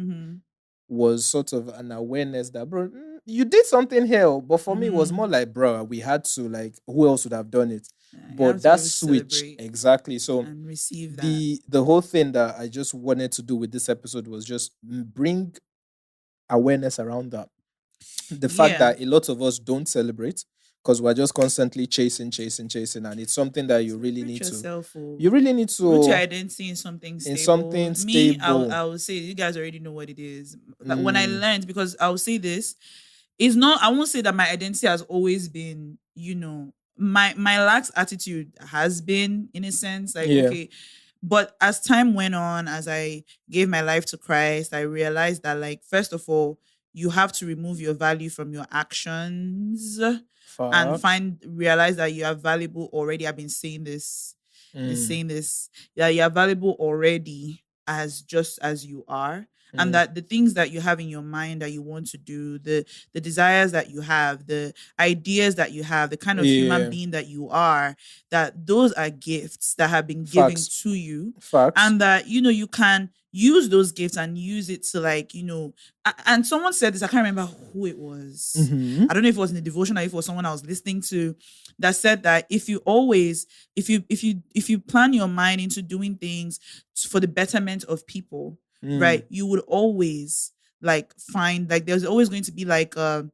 was sort of an awareness that, bro, you did something here. But for me, it was more like, bro, we had to, like, who else would have done it? You have But to be that able to switch, celebrate exactly. So and receive that. the whole thing that I just wanted to do with this episode was just bring awareness around that. The fact that a lot of us don't celebrate because we're just constantly chasing, and it's something that you really need yourself, to. You really need root your to identity in something stable. in something Me, stable. I would say you guys already know what it is. Like when I learned, because I will say this, it's not. I won't say that my identity has always been, my lax attitude has been, in a sense, like, okay. But as time went on, as I gave my life to Christ, I realized that, like, first of all, you have to remove your value from your actions and realize that you are valuable already. I've been saying this, that you are valuable already as just as you are. And that the things that you have in your mind that you want to do, the desires that you have, the ideas that you have, the kind of human being that you are, that those are gifts that have been given to you. And that, you can use those gifts and use it to, like, and someone said this, I can't remember who it was. I don't know if it was in the devotion or if it was someone I was listening to, that said that if you plan your mind into doing things for the betterment of people, right, you would always, like, find, like, there's always going to be, like, a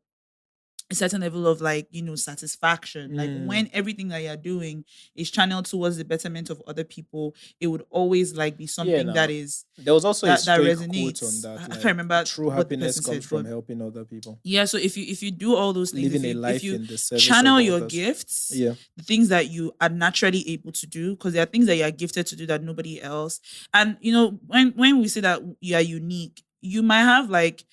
certain level of, like, satisfaction. Like, when everything that you're doing is channeled towards the betterment of other people, it would always, like, be something that is, there was also that a straight resonates. Quote on that. I Like, can't remember true what the happiness person comes said, from but helping other people. yeah, so if you do all those things, living a life if you in the service channel of your others. gifts, the things that you are naturally able to do, because there are things that you are gifted to do that nobody else. And when we say that you are unique, you might have, like,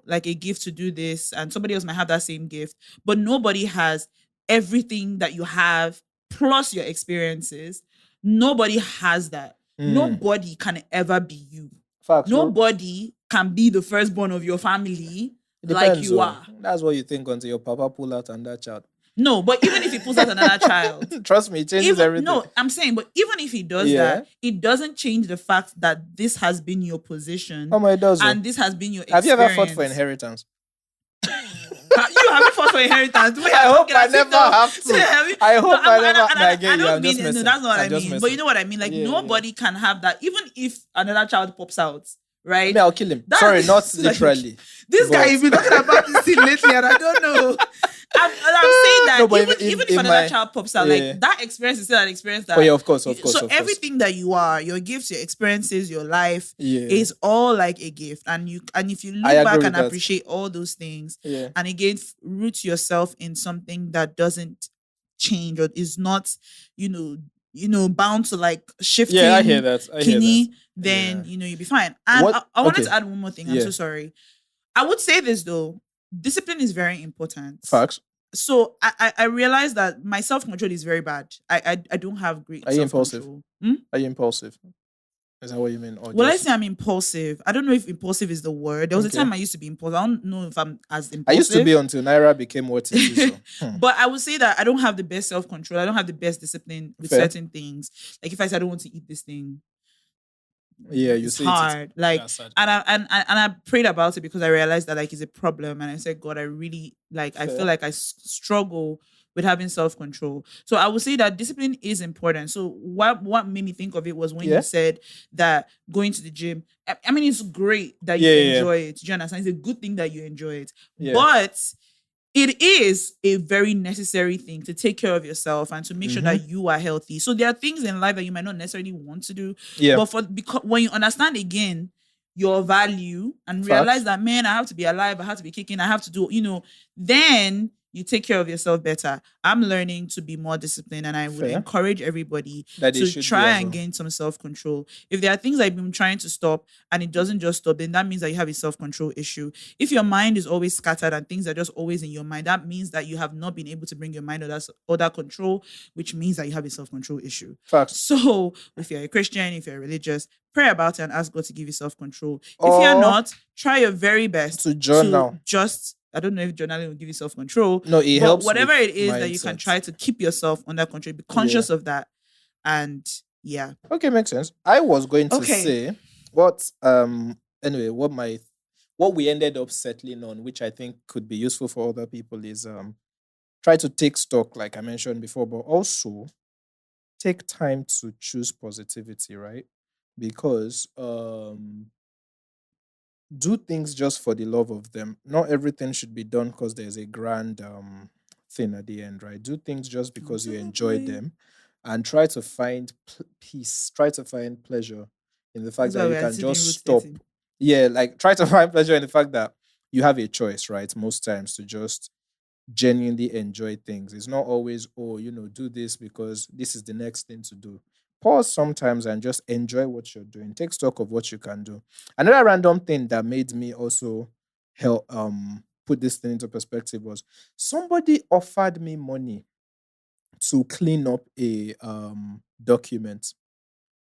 like, a gift to do this, and somebody else might have that same gift, but nobody has everything that you have plus your experiences. Nobody has that. Nobody can ever be you. Nobody can be the firstborn of your family like you are. That's what you think until your papa pull out and that child. No, but even if he pulls out another child, trust me, it changes everything. No, I'm saying, but even if he does that, it doesn't change the fact that this has been your position. It does. And this has been your experience. Have you ever fought for inheritance? You haven't fought for inheritance. I hope I never have to. I hope I never. I don't mean, no, that's not what I mean. But you know what I mean? Like, nobody can have that. Even if another child pops out, right? I mean, I'll kill him. Sorry, not literally. This guy, you've been talking about this thing lately, and I don't know. I'm saying that even if another child pops out, like, that experience is still an experience that. Oh, yeah, of course. So everything that you are, your gifts, your experiences, your life, is all like a gift. And if you look back and appreciate all those things, and again root yourself in something that doesn't change or is not, bound to, like, shifting. Yeah, I hear that. Then you'll be fine. And I wanted to add one more thing. I'm so sorry. I would say this though. Discipline is very important. Facts. So I realized that my self-control is very bad. I don't have great self-control. Are you impulsive? Is that what you mean? Well, I say I'm impulsive. I don't know if impulsive is the word. There was a time I used to be impulsive. I don't know if I'm as impulsive. I used to be until Naira became what it is. But I would say that I don't have the best self-control. I don't have the best discipline with certain things. Like, if I say I don't want to eat this thing, it's hard. Like, and I prayed about it because I realized that, like, it's a problem, and I said, God, I really, like, I feel like I struggle with having self-control. So I would say that discipline is important. So what made me think of it was when you said that going to the gym. I mean, it's great that you enjoy it. Do you understand? It's a good thing that you enjoy it, but it is a very necessary thing to take care of yourself and to make sure that you are healthy. So there are things in life that you might not necessarily want to do. But because when you understand again your value and realize that, man, I have to be alive, I have to be kicking, I have to do, then you take care of yourself better. I'm learning to be more disciplined, and I would encourage everybody to try and gain some self-control. If there are things I've been trying to stop and it doesn't just stop, then that means that you have a self-control issue. If your mind is always scattered and things are just always in your mind, that means that you have not been able to bring your mind under control, which means that you have a self-control issue. Facts. So if you're a Christian, if you're religious, pray about it and ask God to give you self-control. If you're not, try your very best to journal. Just, I don't know if journaling will give you self-control. No, it but helps. Whatever it is mindset. that you can try to keep yourself under control, be conscious of that. And yeah. Okay, makes sense. I was going to say what anyway, what we ended up settling on, which I think could be useful for other people, is try to take stock, like I mentioned before, but also take time to choose positivity, right? Because do things just for the love of them. Not everything should be done because there's a grand thing at the end, right? Do things just because you enjoy them, and try to find peace. Try to find pleasure in the fact that you can just stop. Yeah, like try to find pleasure in the fact that you have a choice, right? Most times to just genuinely enjoy things. It's not always, oh, do this because this is the next thing to do. Pause sometimes and just enjoy what you're doing. Take stock of what you can do. Another random thing that made me also help put this thing into perspective was somebody offered me money to clean up a document,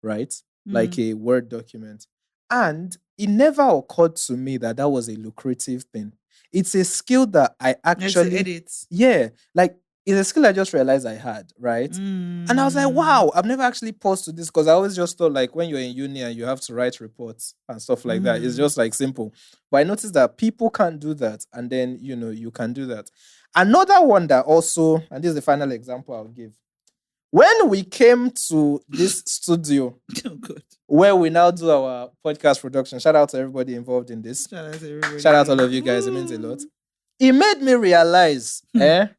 right? Like a Word document. And it never occurred to me that that was a lucrative thing. It's a skill that I actually edit. Yeah, like it's a skill I just realized I had, right? And I was like, wow, I've never actually paused to this because I always just thought like when you're in uni and you have to write reports and stuff like that, it's just like simple. But I noticed that people can't do that, and then you can do that. Another one that also, and this is the final example I'll give. When we came to this studio, where we now do our podcast production, shout out to everybody involved in this. Shout out to everybody. Shout out to all of you guys. It means a lot. It made me realize, like,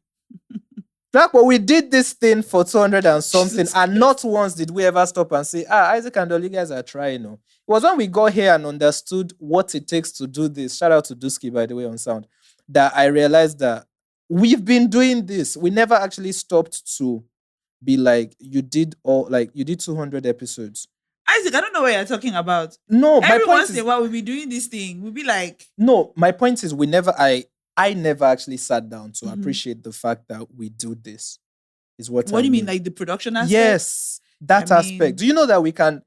well, we did this thing for 200 and something, and not once did we ever stop and say, Isaac and all you guys are trying. No. It was when we got here and understood what it takes to do this. Shout out to Dusky, by the way, on sound. That I realized that we've been doing this. We never actually stopped to be like, you did 200 episodes. Isaac, I don't know what you're talking about. No, every once in a while we'll be doing this thing. We'll be like, no, my point is I never actually sat down to appreciate the fact that we do this. Is what do you mean, like the production aspect? Yes, that aspect. Do you know that we can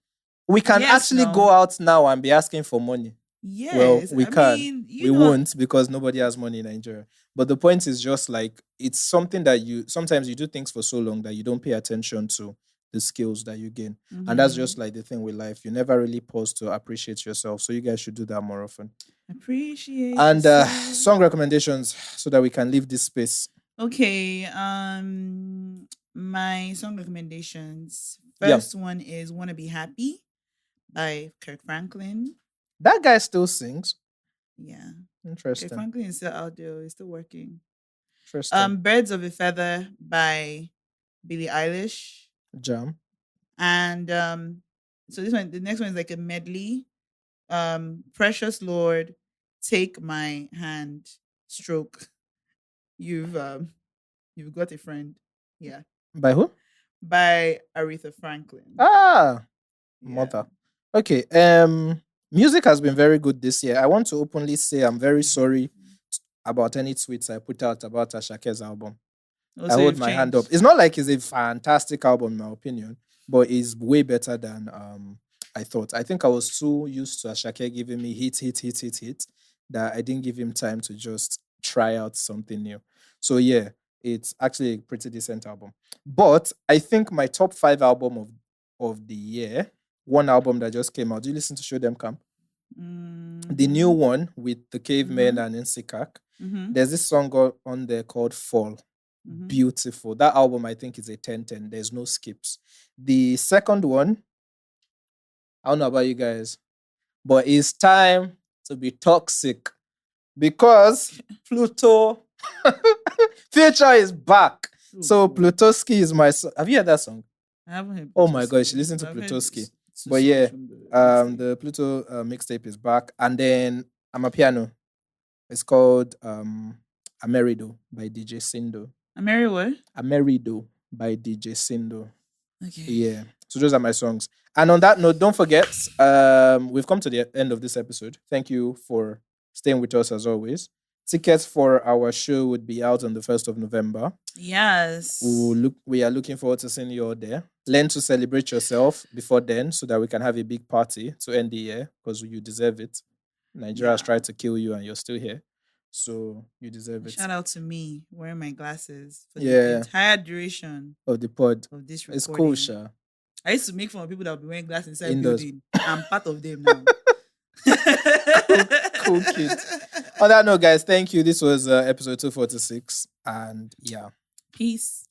actually go out now and be asking for money? Yes. Well, we can. We won't because nobody has money in Nigeria. But the point is just like, it's something that sometimes you do things for so long that you don't pay attention to the skills that you gain. And that's just like the thing with life. You never really pause to appreciate yourself. So you guys should do that more often. Appreciate and song recommendations so that we can leave this space. Okay. My song recommendations. First one is Wanna Be Happy by Kirk Franklin. That guy still sings. Yeah. Interesting. Kirk Franklin is still out there. He's still working. Interesting. Birds of a Feather by Billie Eilish. Jam. And so the next one is like a medley. Precious Lord, Take My Hand, Stroke. You've got a friend. Yeah. By who? By Aretha Franklin. Mother. Okay. Music has been very good this year. I want to openly say I'm very sorry about any tweets I put out about Ashake's album. I hold my hand up. It's not like it's a fantastic album in my opinion, but it's way better than I thought. I think I was too used to Ashake giving me hit that I didn't give him time to just try out something new. So yeah, it's actually a pretty decent album. But I think my top 5 album of the year, one album that just came out. Do you listen to Show Them Camp? The new one with the Cavemen and Insikak. There's this song on there called Fall. Beautiful. That album, I think, is a 10-10. There's no skips. The second one, I don't know about you guys, but it's time to be toxic because Pluto Future is back. So Plutoski is my song. Have you heard that song? I haven't heard. Oh my gosh, listen to Plutoski. But yeah, the Pluto mixtape is back, and then Amapiano. It's called Amerido by DJ Sindo. Amerido by DJ Sindo. Okay. Yeah. So those are my songs. And on that note, don't forget, we've come to the end of this episode. Thank you for staying with us as always. Tickets for our show would be out on the 1st of November. Yes. We are looking forward to seeing you all there. Learn to celebrate yourself before then so that we can have a big party to end the year because you deserve it. Nigeria has tried to kill you and you're still here. So you deserve it. Shout out to me wearing my glasses for the entire duration of the pod. Of this recording. It's cool, Sha. I used to make fun of people that would be wearing glasses inside building. I'm part of them now. cool kid. On that note, guys, thank you. This was episode 246. And yeah. Peace.